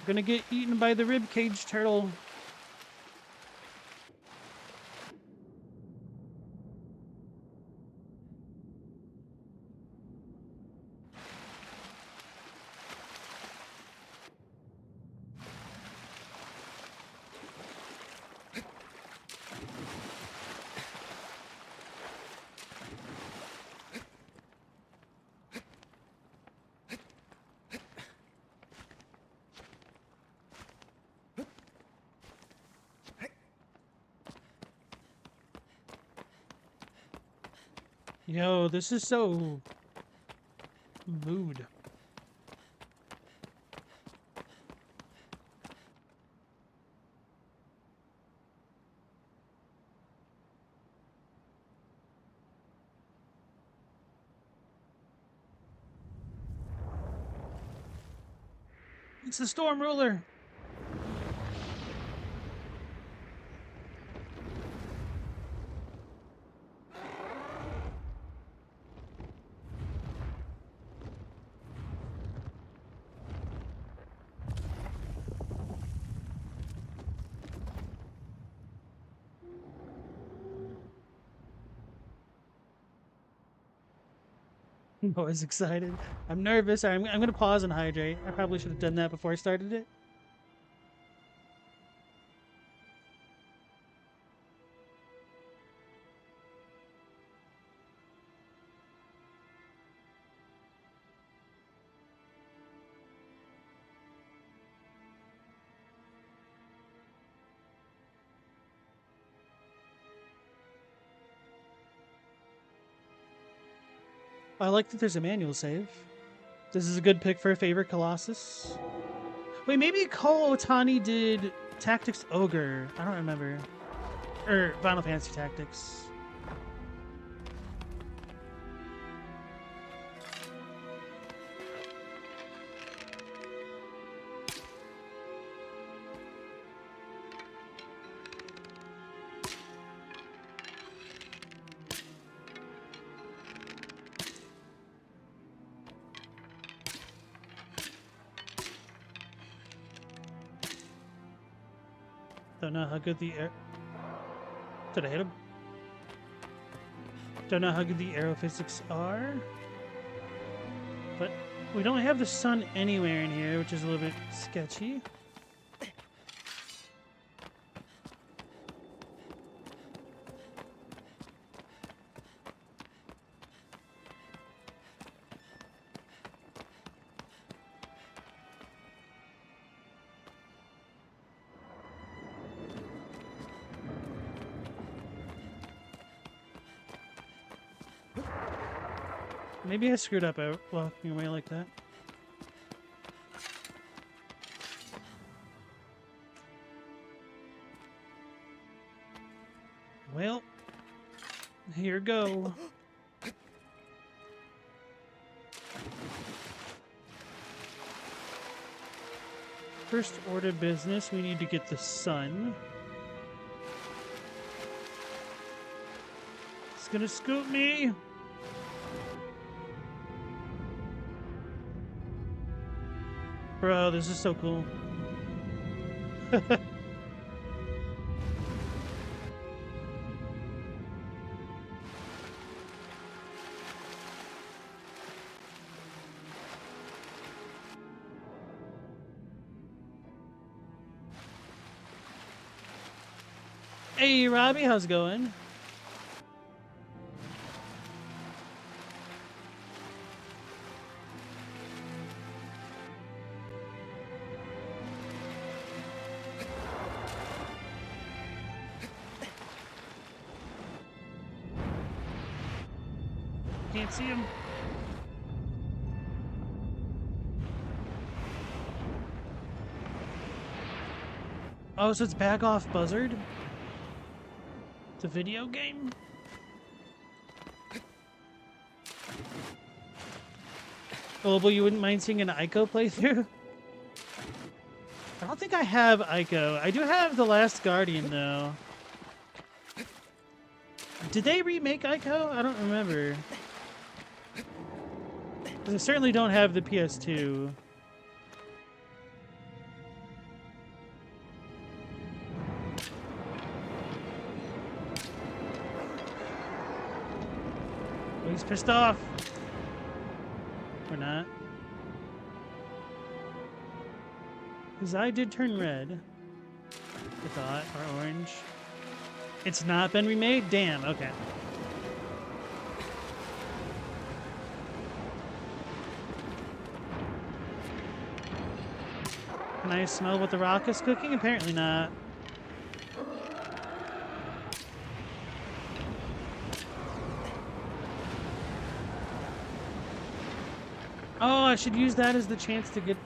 Gonna get eaten by the ribcage turtle. Yo, this is so mood. It's the Storm Ruler. I'm always excited. I'm nervous. I'm going to pause and hydrate. I probably should have done that before I started it. I like that there's a manual save. This is a good pick for a favorite Colossus. Wait, maybe Cole Otani did Tactics Ogre. I don't remember. Or Final Fantasy Tactics. Don't know how good the air. Did I hit him? Don't know how good the arrow physics are. But we don't have the sun anywhere in here, which is a little bit sketchy. Maybe I screwed up out walking away like that. Well, here go. First order of business, we need to get the sun. It's gonna scoop me. Bro, this is so cool. Hey, Robbie, how's it going? Can't see him. Oh, so it's back off Buzzard? The video game? Global, you wouldn't mind seeing an Ico playthrough? I don't think I have Ico. I do have The Last Guardian, though. Did they remake Ico? I don't remember. 'Cause I certainly don't have the PS2. Oh, he's pissed off. Or not. His eye did turn red. I thought. Or orange. It's not been remade? Damn, okay. Can I smell what the rock is cooking? Apparently not. I should use that as the chance to get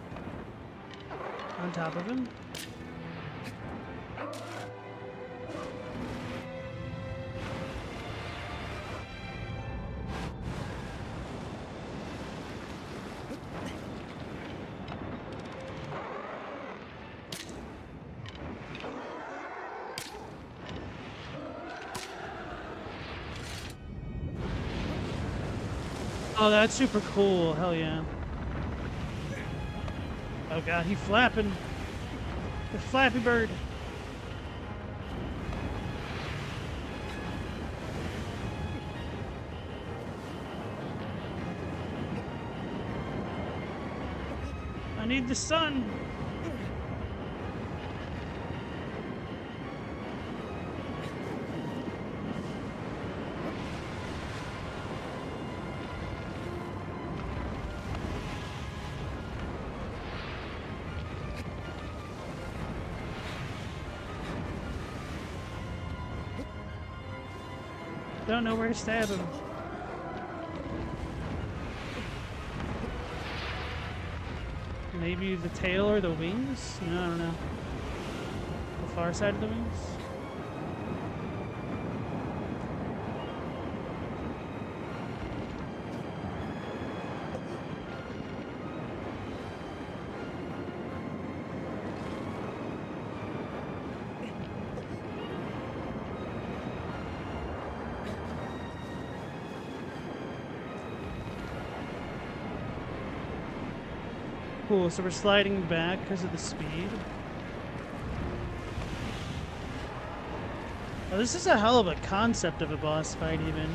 on top of him. Oh, that's super cool. Hell yeah. Oh god, he's flapping. The Flappy Bird. I need the sun. Don't know where to stab him. Maybe the tail or the wings? No, I don't know. The far side of the wings? Cool, so we're sliding back because of the speed. Oh, this is a hell of a concept of a boss fight, even.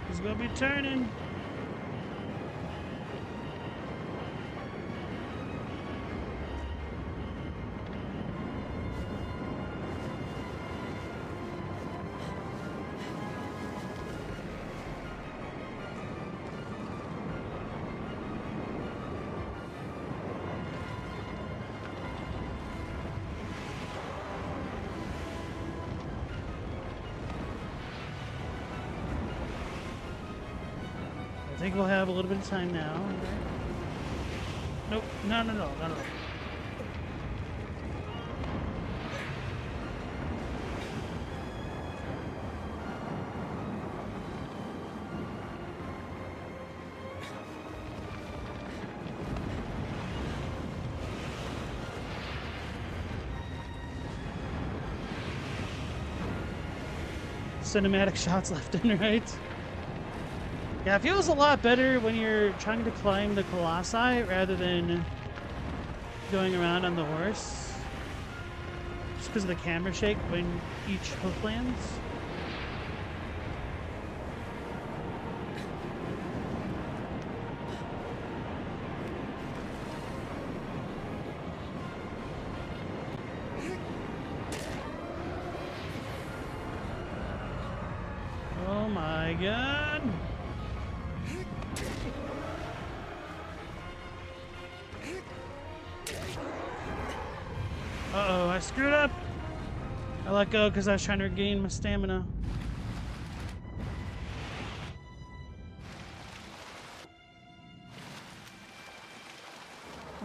He's gonna be turning. I think we'll have a little bit of time now. Nope. No. Cinematic shots left and right. Yeah, it feels a lot better when you're trying to climb the Colossi rather than going around on the horse. Just because of the camera shake when each hoof lands. Oh my god. Uh-oh, I screwed up. I let go because I was trying to regain my stamina.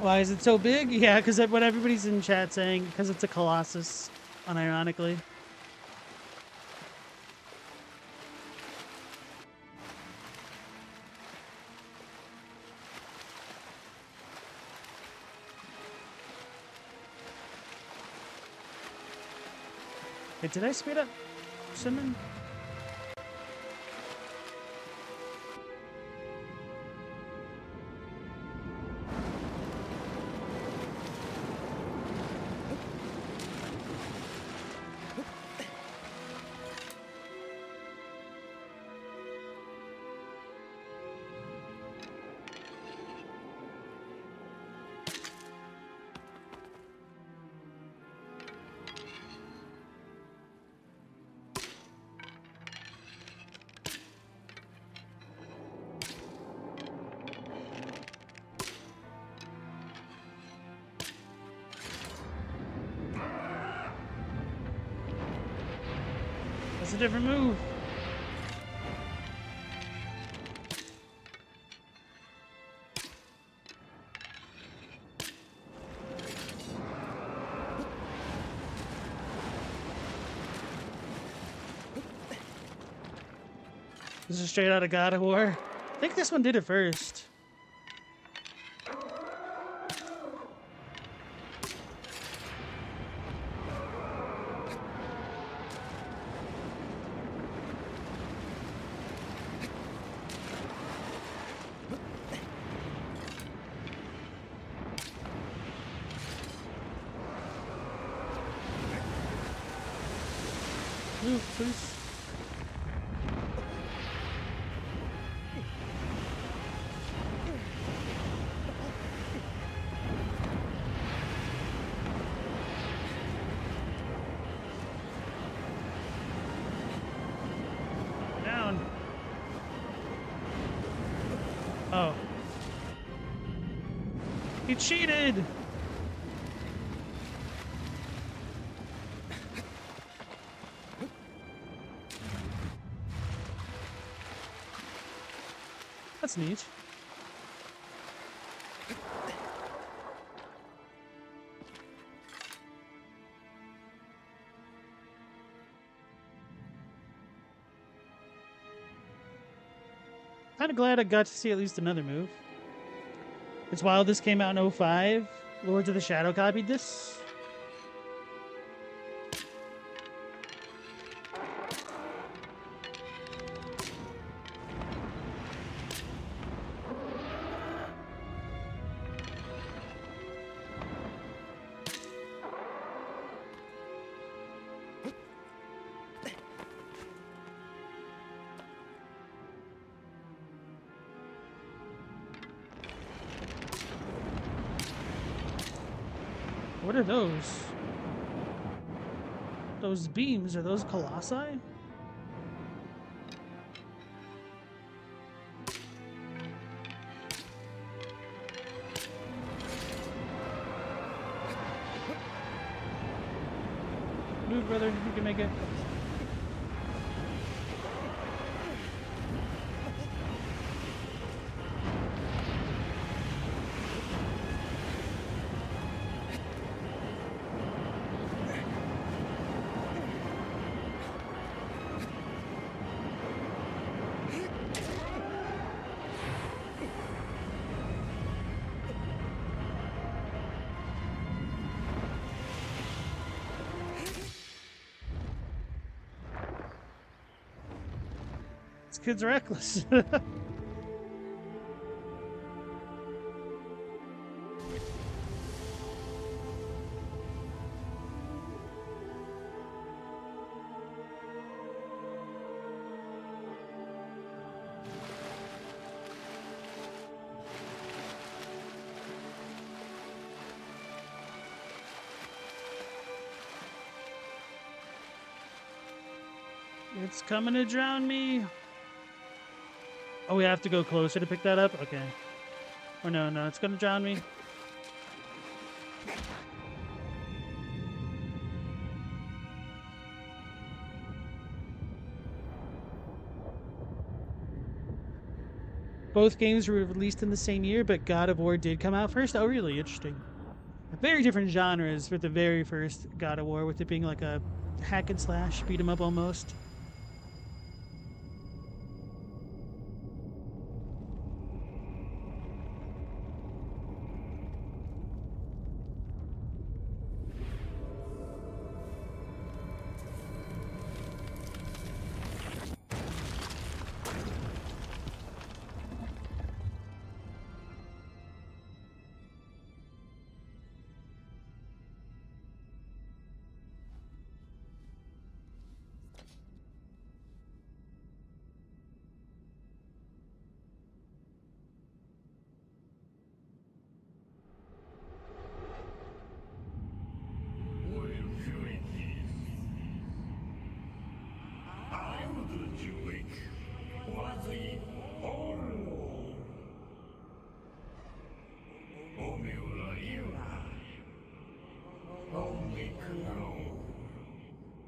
Why is it so big? Yeah, because what everybody's in chat saying, because it's a Colossus, unironically. Hey, did I speed up Cinnamon? a different move. This is straight out of God of War. I think this one did it first. Move, please. Down. Oh. He cheated! That's neat. Kind of glad I got to see at least another move. It's wild this came out in 05. Lords of the Shadow copied this. What are those? Those beams, are those Colossi? Move, brother, you can make it. This kid's reckless. It's coming to drown me. Oh, we have to go closer to pick that up? Okay. Oh, no, no, it's gonna drown me. Both games were released in the same year, but God of War did come out first. Oh, really? Interesting. Very different genres for the very first God of War, with it being like a hack and slash, beat 'em up almost.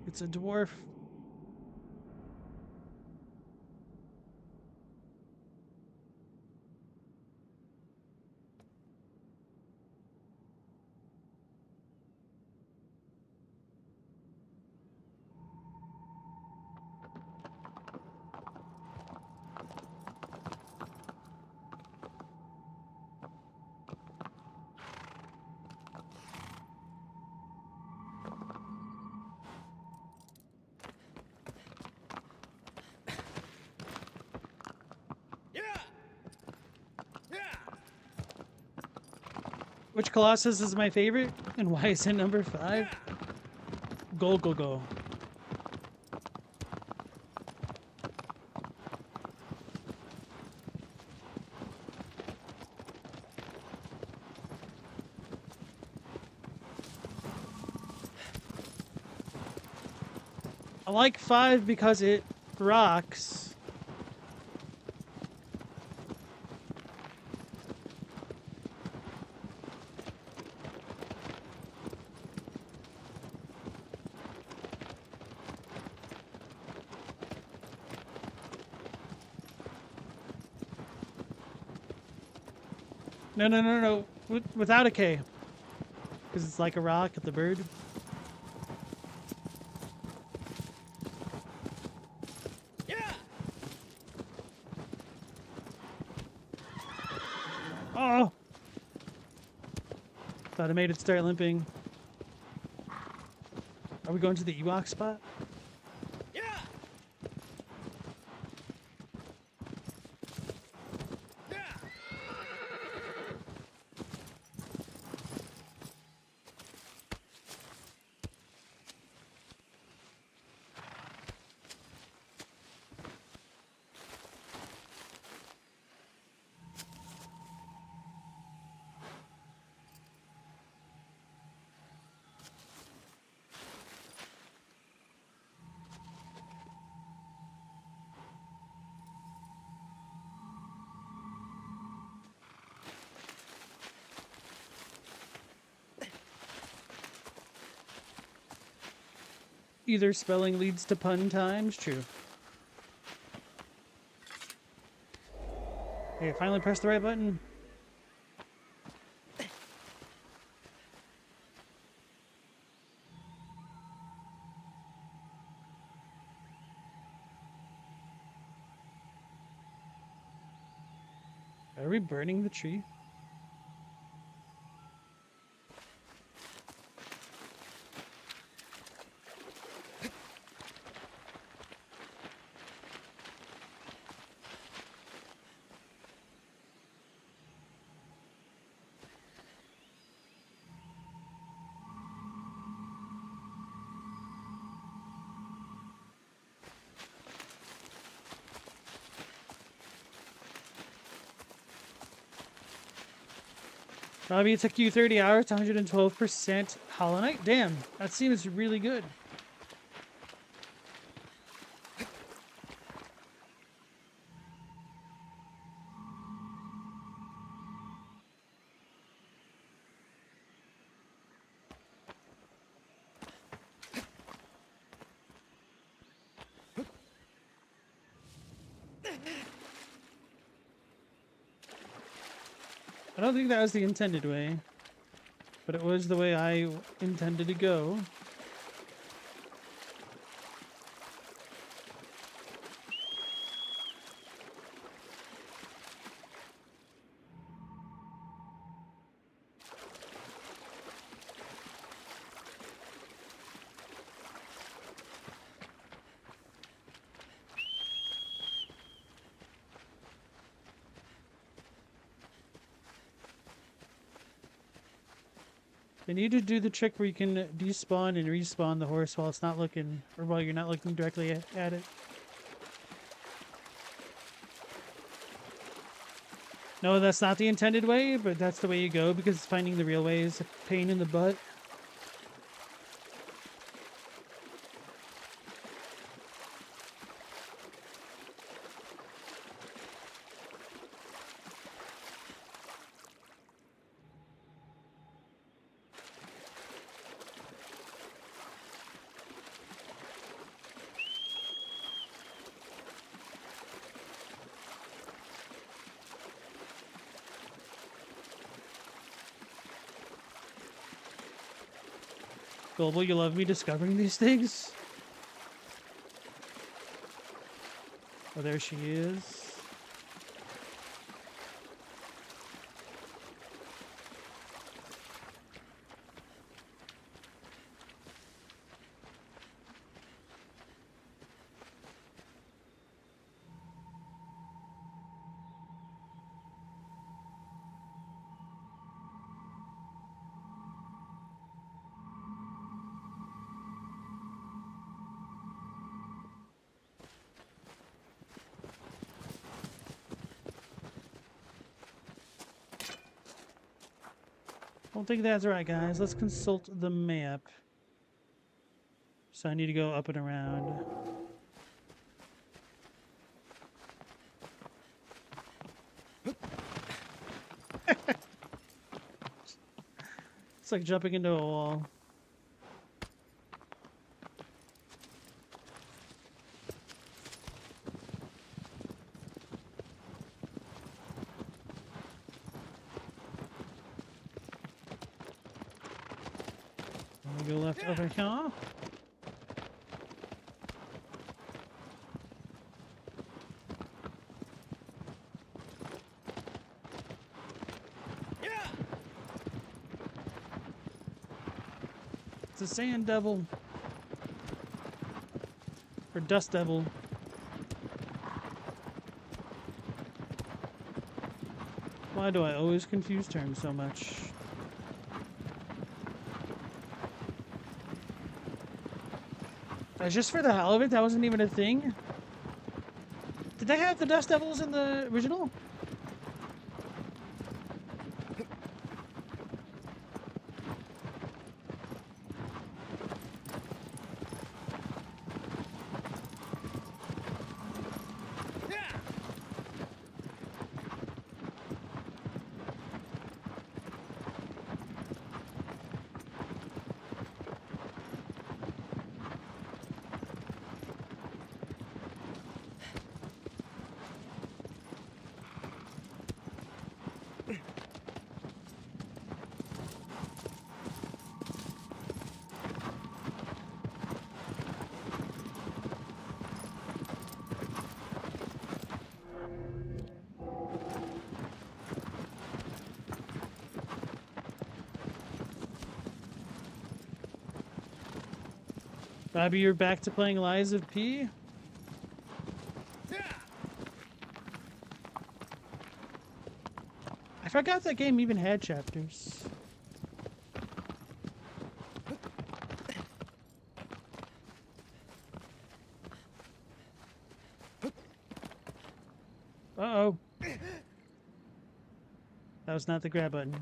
It's a dwarf. Which Colossus is my favorite, and why is it number 5? Go, go, go. I like 5 because it rocks. No, no, no, no. Without a K. Because it's like a rock at the bird. Oh! Thought I made it start limping. Are we going to the Ewok spot? Either spelling leads to pun times. True. Hey, I finally pressed the right button. Are we burning the tree? Robbie, it took you 30 hours to 112% Hollow Knight. Damn, that seems really good. I don't think that was the intended way, but it was the way I intended to go. They need to do the trick where you can despawn and respawn the horse while it's not looking, or while you're not looking directly at it. No, that's not the intended way, but that's the way you go because finding the real way is a pain in the butt. Global, you love me discovering these things? Oh, there she is. Don't think that's right, guys. Let's consult the map. So I need to go up and around. It's like jumping into a wall. Go left over here. It's a sand devil. Or dust devil. Why do I always confuse terms so much? That's just for the hell of it? That wasn't even a thing? Did they have the dust devils in the original? Bobby, you're back to playing Lies of P? I forgot that game even had chapters. Uh-oh. That was not the grab button.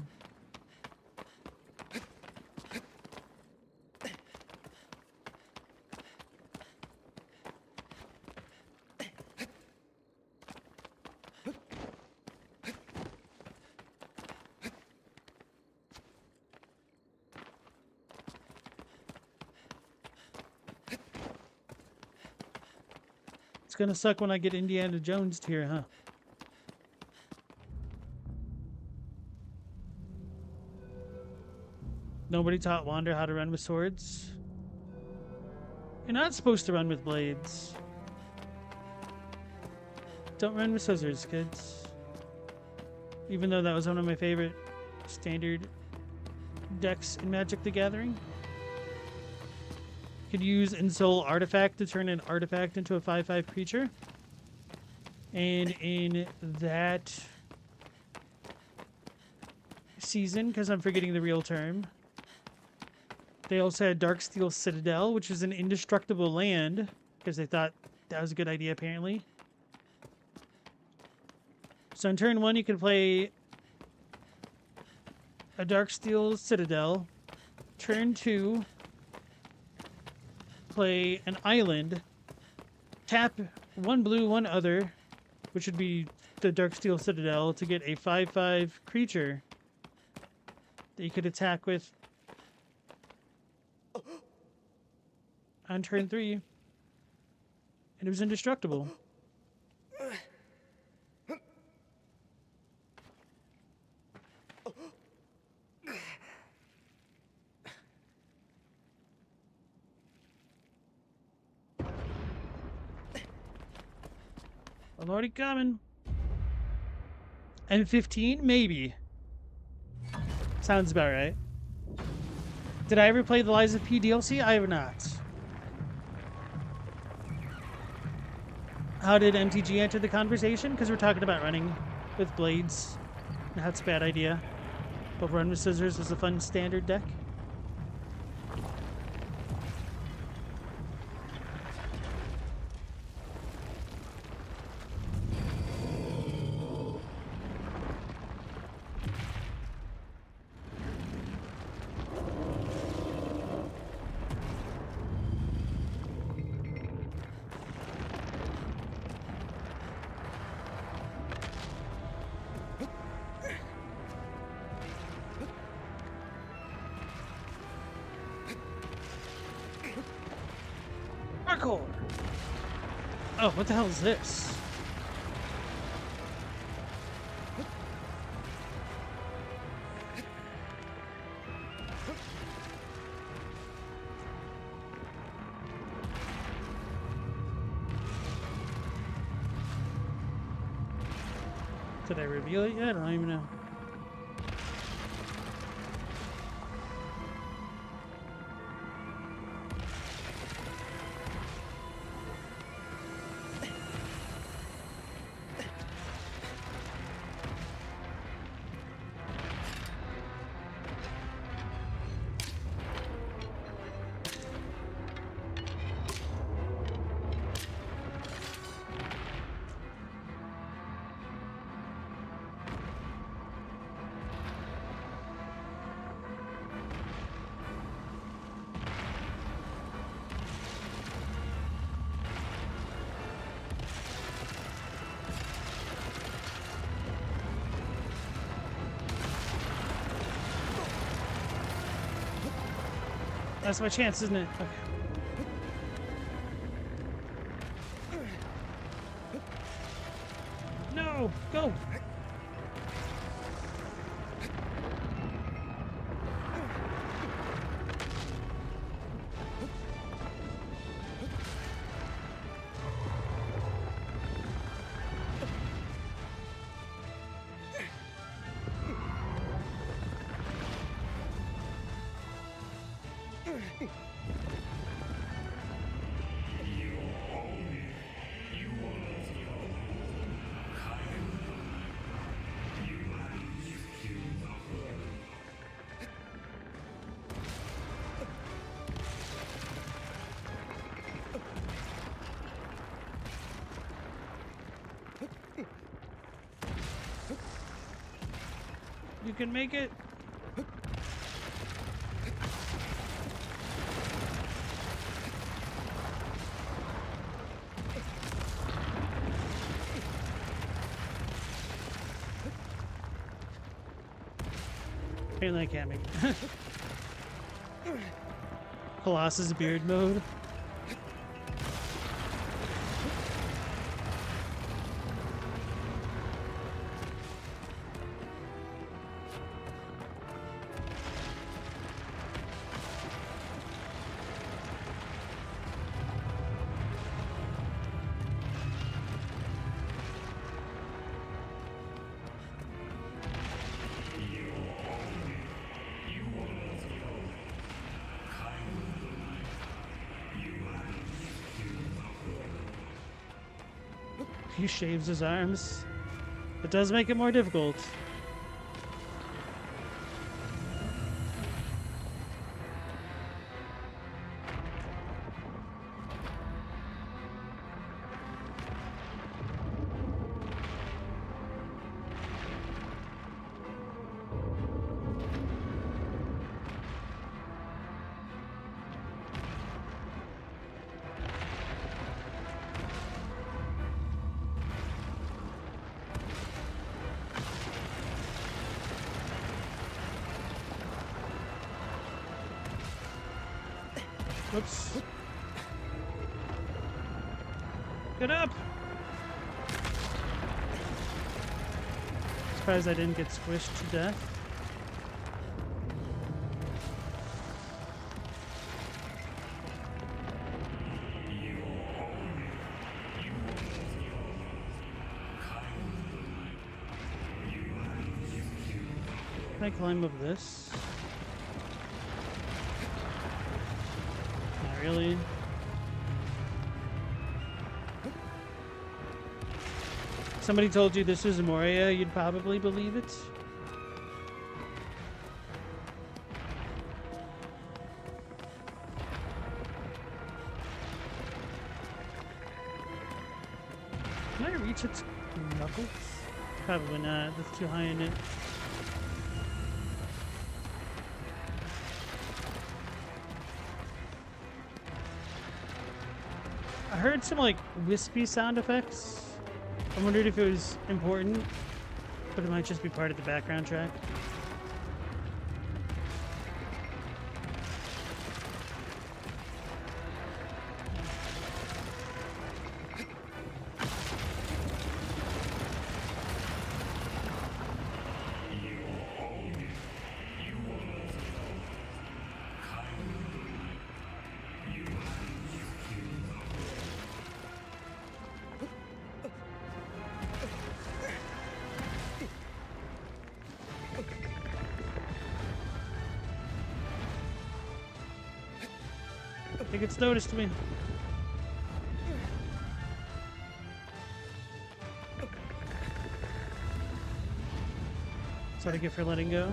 It's gonna suck when I get Indiana Jones here, huh? Nobody taught Wander how to run with swords. You're not supposed to run with blades. Don't run with scissors, kids. Even though that was one of my favorite standard decks in Magic the Gathering. Could use Ensoul Artifact to turn an artifact into a 5/5 creature. And in that season, because I'm forgetting the real term, they also had Darksteel Citadel, which is an indestructible land, because they thought that was a good idea, apparently. So in turn 1, you can play a Darksteel Citadel. Turn 2, play an island. Tap 1 blue, 1 other, which would be the Darksteel Citadel, to get a 5/5 creature that you could attack with on turn 3. And it was indestructible. I'm already coming. M15? Maybe. Sounds about right. Did I ever play the Lies of P DLC? I have not. How did MTG enter the conversation? Because we're talking about running with blades. And that's a bad idea. But run with scissors is a fun standard deck. Oh, what the hell is this? Did I reveal it yet? I don't even know. That's my chance, isn't it? Okay. No! Go! You can make it. Apparently I can't make it. Colossus beard mode. He shaves his arms. It does make it more difficult. Whoops. Get up! Surprised I didn't get squished to death. Can I climb up this? Not really. Somebody told you this was Moria, you'd probably believe it. Can I reach its knuckles? Probably not. That's too high in it. I heard some like wispy sound effects. I wondered if it was important, but it might just be part of the background track. think it's noticed me. That's what I get for letting go.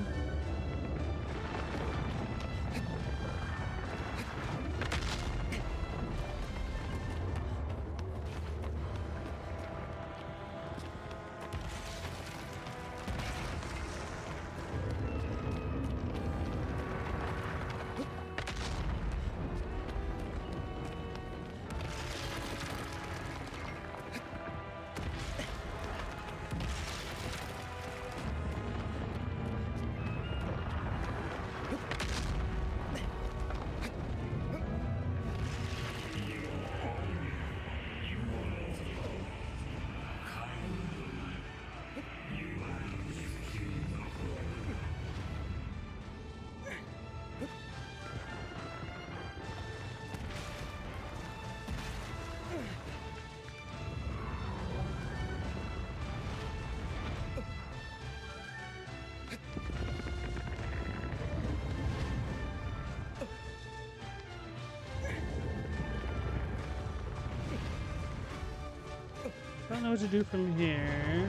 Don't know what to do from here.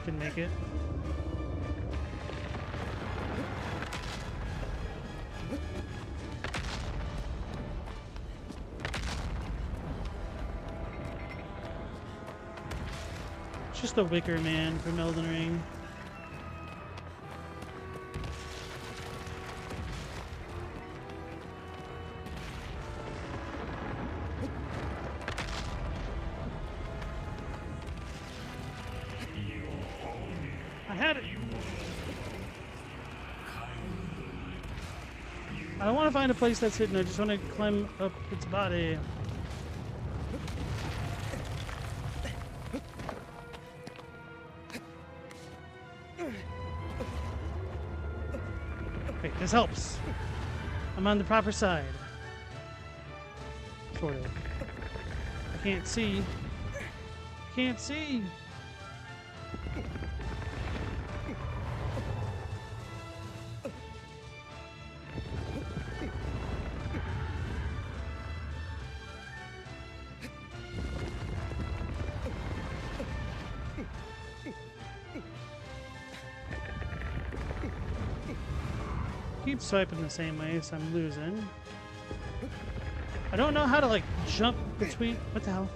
Can make it. It's just a Wicker Man from Elden Ring. I had it. I don't want to find a place that's hidden. I just want to climb up its body. Wait, this helps. I'm on the proper side. Sort of. I can't see. Can't see. Keep swiping the same way, so I'm losing. I don't know how to like jump between. What the hell?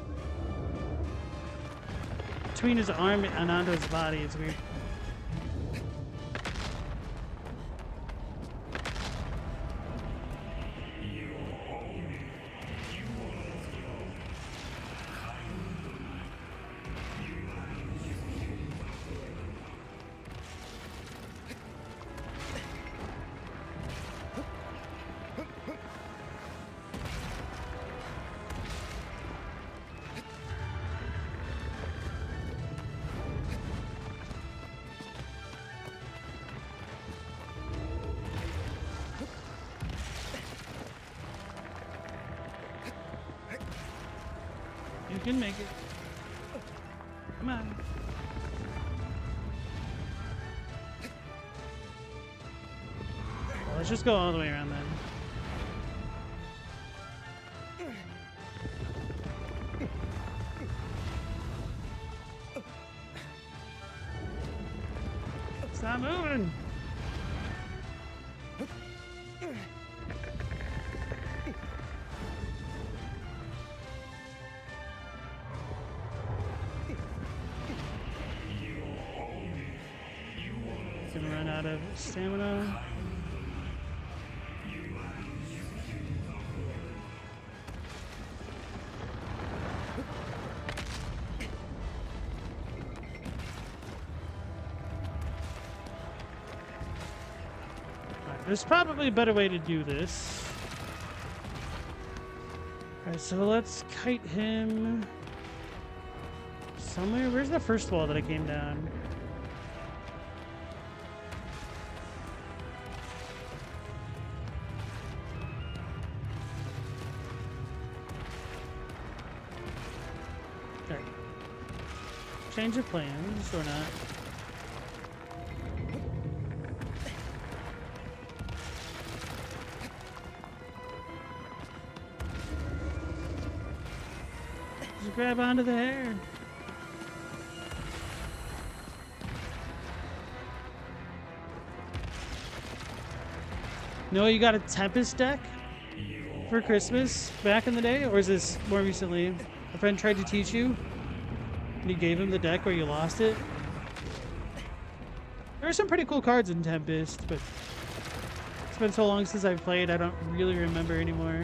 Between his arm and onto his body. It's weird. You can make it. Come on. Well, let's just go all the way around then. It's not moving. Gonna run out of stamina. Alright, there's probably a better way to do this. Alright, so let's kite him somewhere. Where's the first wall that I came down? Okay. Change of plans or not. grab onto the hair. No, you got a Tempest deck for Christmas back in the day? Or is this more recently? A friend tried to teach you? And you gave him the deck or you lost it? There are some pretty cool cards in Tempest, but it's been so long since I've played, I don't really remember anymore.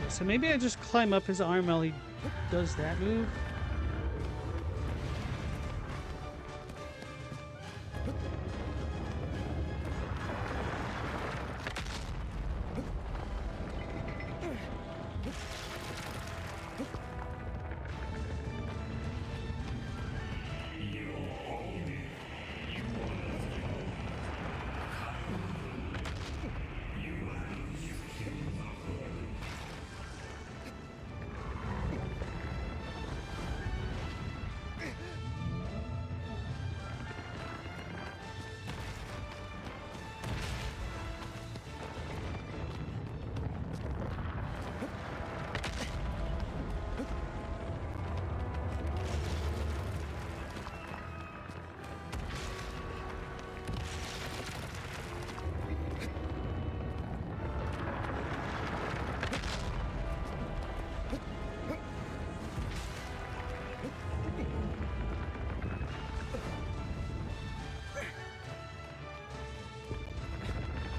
So maybe I just climb up his arm while he does that move.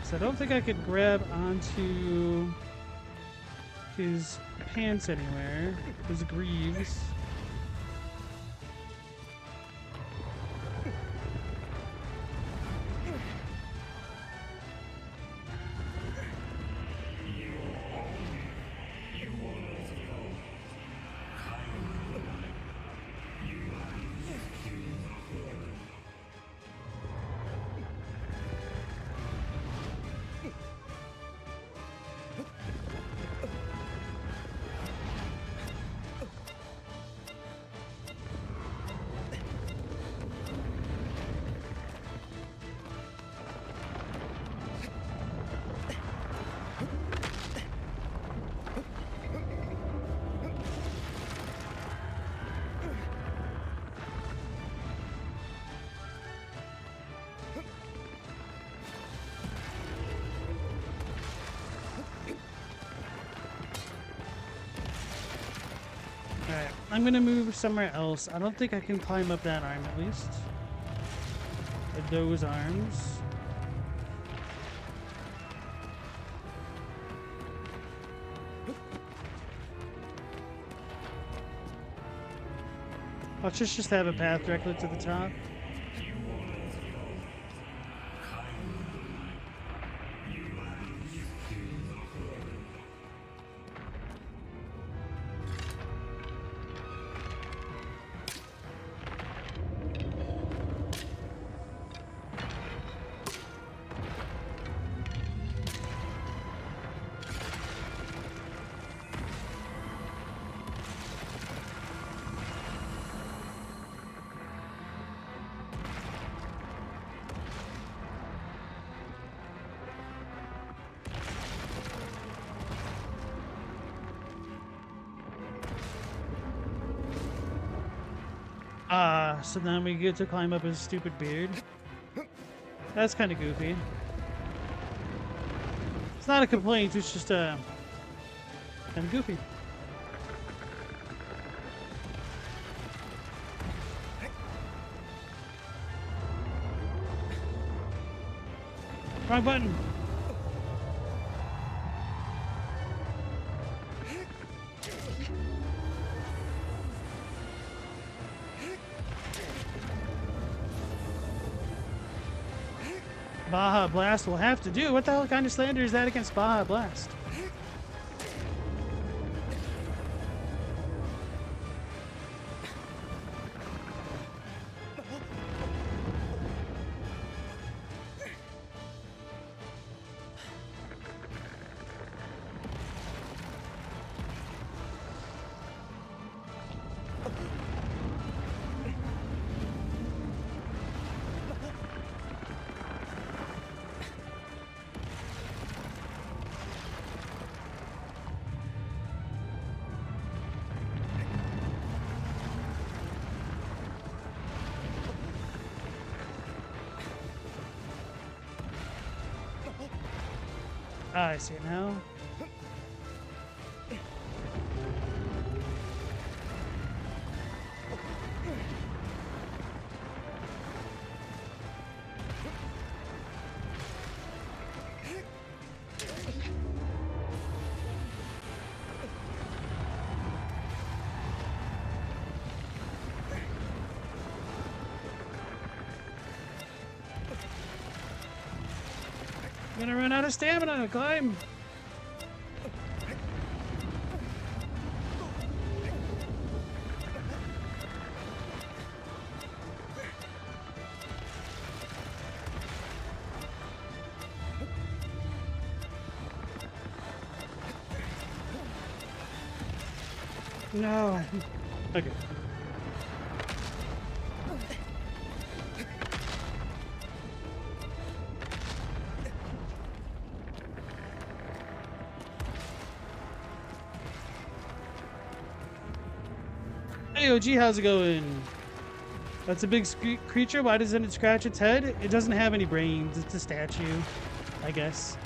So I don't think I could grab onto his pants anywhere, his greaves. Alright, I'm gonna move somewhere else. I don't think I can climb up that arm at least. Or those arms. Let's just have a path directly to the top. So then we get to climb up his stupid beard. That's kind of goofy. It's not a complaint, it's just kind of goofy. Wrong button. Baja Blast will have to do. What the hell kind of slander is that against Baja Blast? Ah, I see it now. I'm gonna run out of stamina. Climb. No. Okay. Hey, OG, how's it going? That's a big creature. Why doesn't it scratch its head? It doesn't have any brains. It's a statue, I guess.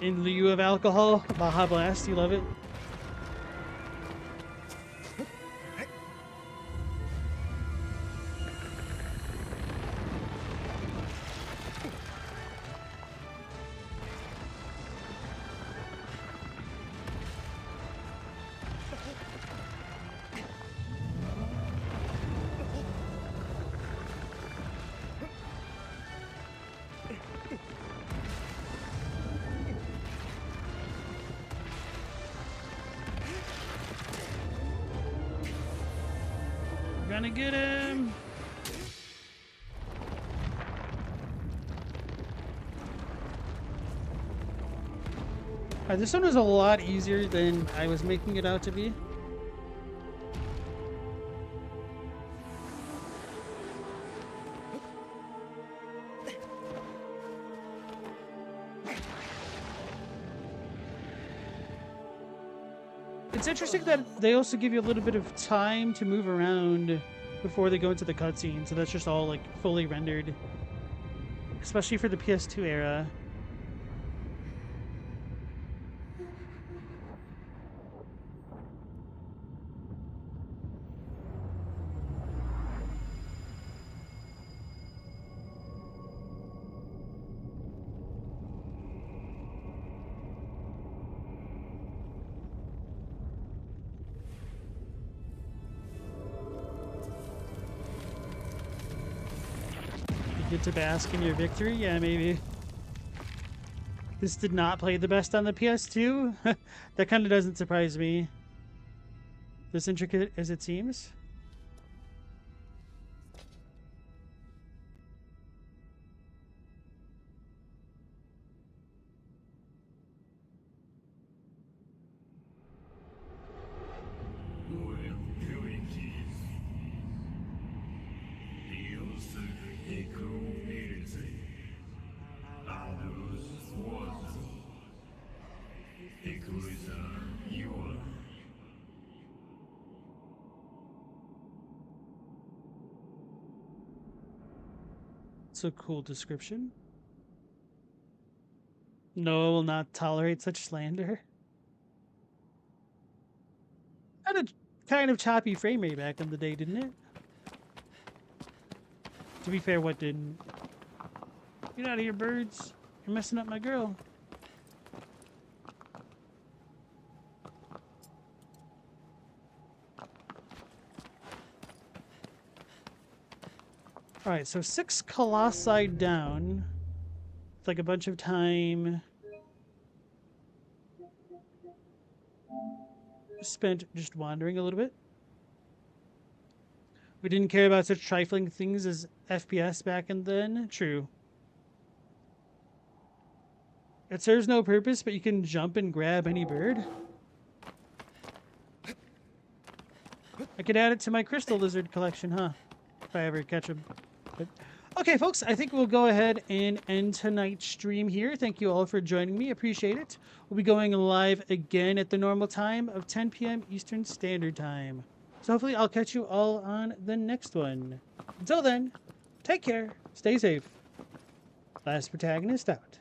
In lieu of alcohol, Baja Blast, you love it? Gonna get him! Alright, this one was a lot easier than I was making it out to be. It's interesting that they also give you a little bit of time to move around before they go into the cutscene, so that's just all like fully rendered, especially for the PS2 era. Get to bask in your victory? Yeah, maybe. This did not play the best on the PS2. That kind of doesn't surprise me. This intricate as it seems. It's a cool description. Noah will not tolerate such slander. Had a kind of choppy frame rate back in the day, didn't it? To be fair, what didn't? Get out of here, birds. You're messing up my girl. Alright, so 6 colossi down. It's like a bunch of time spent just wandering a little bit. We didn't care about such trifling things as FPS back in then. True. It serves no purpose, but you can jump and grab any bird. I could add it to my crystal lizard collection, huh? If I ever catch them. But Okay, folks, I think we'll go ahead and end tonight's stream here. Thank you all for joining me. Appreciate it. We'll be going live again at the normal time of 10 p.m. Eastern Standard Time. So hopefully I'll catch you all on the next one. Until then, take care, stay safe. Last Protagonist out.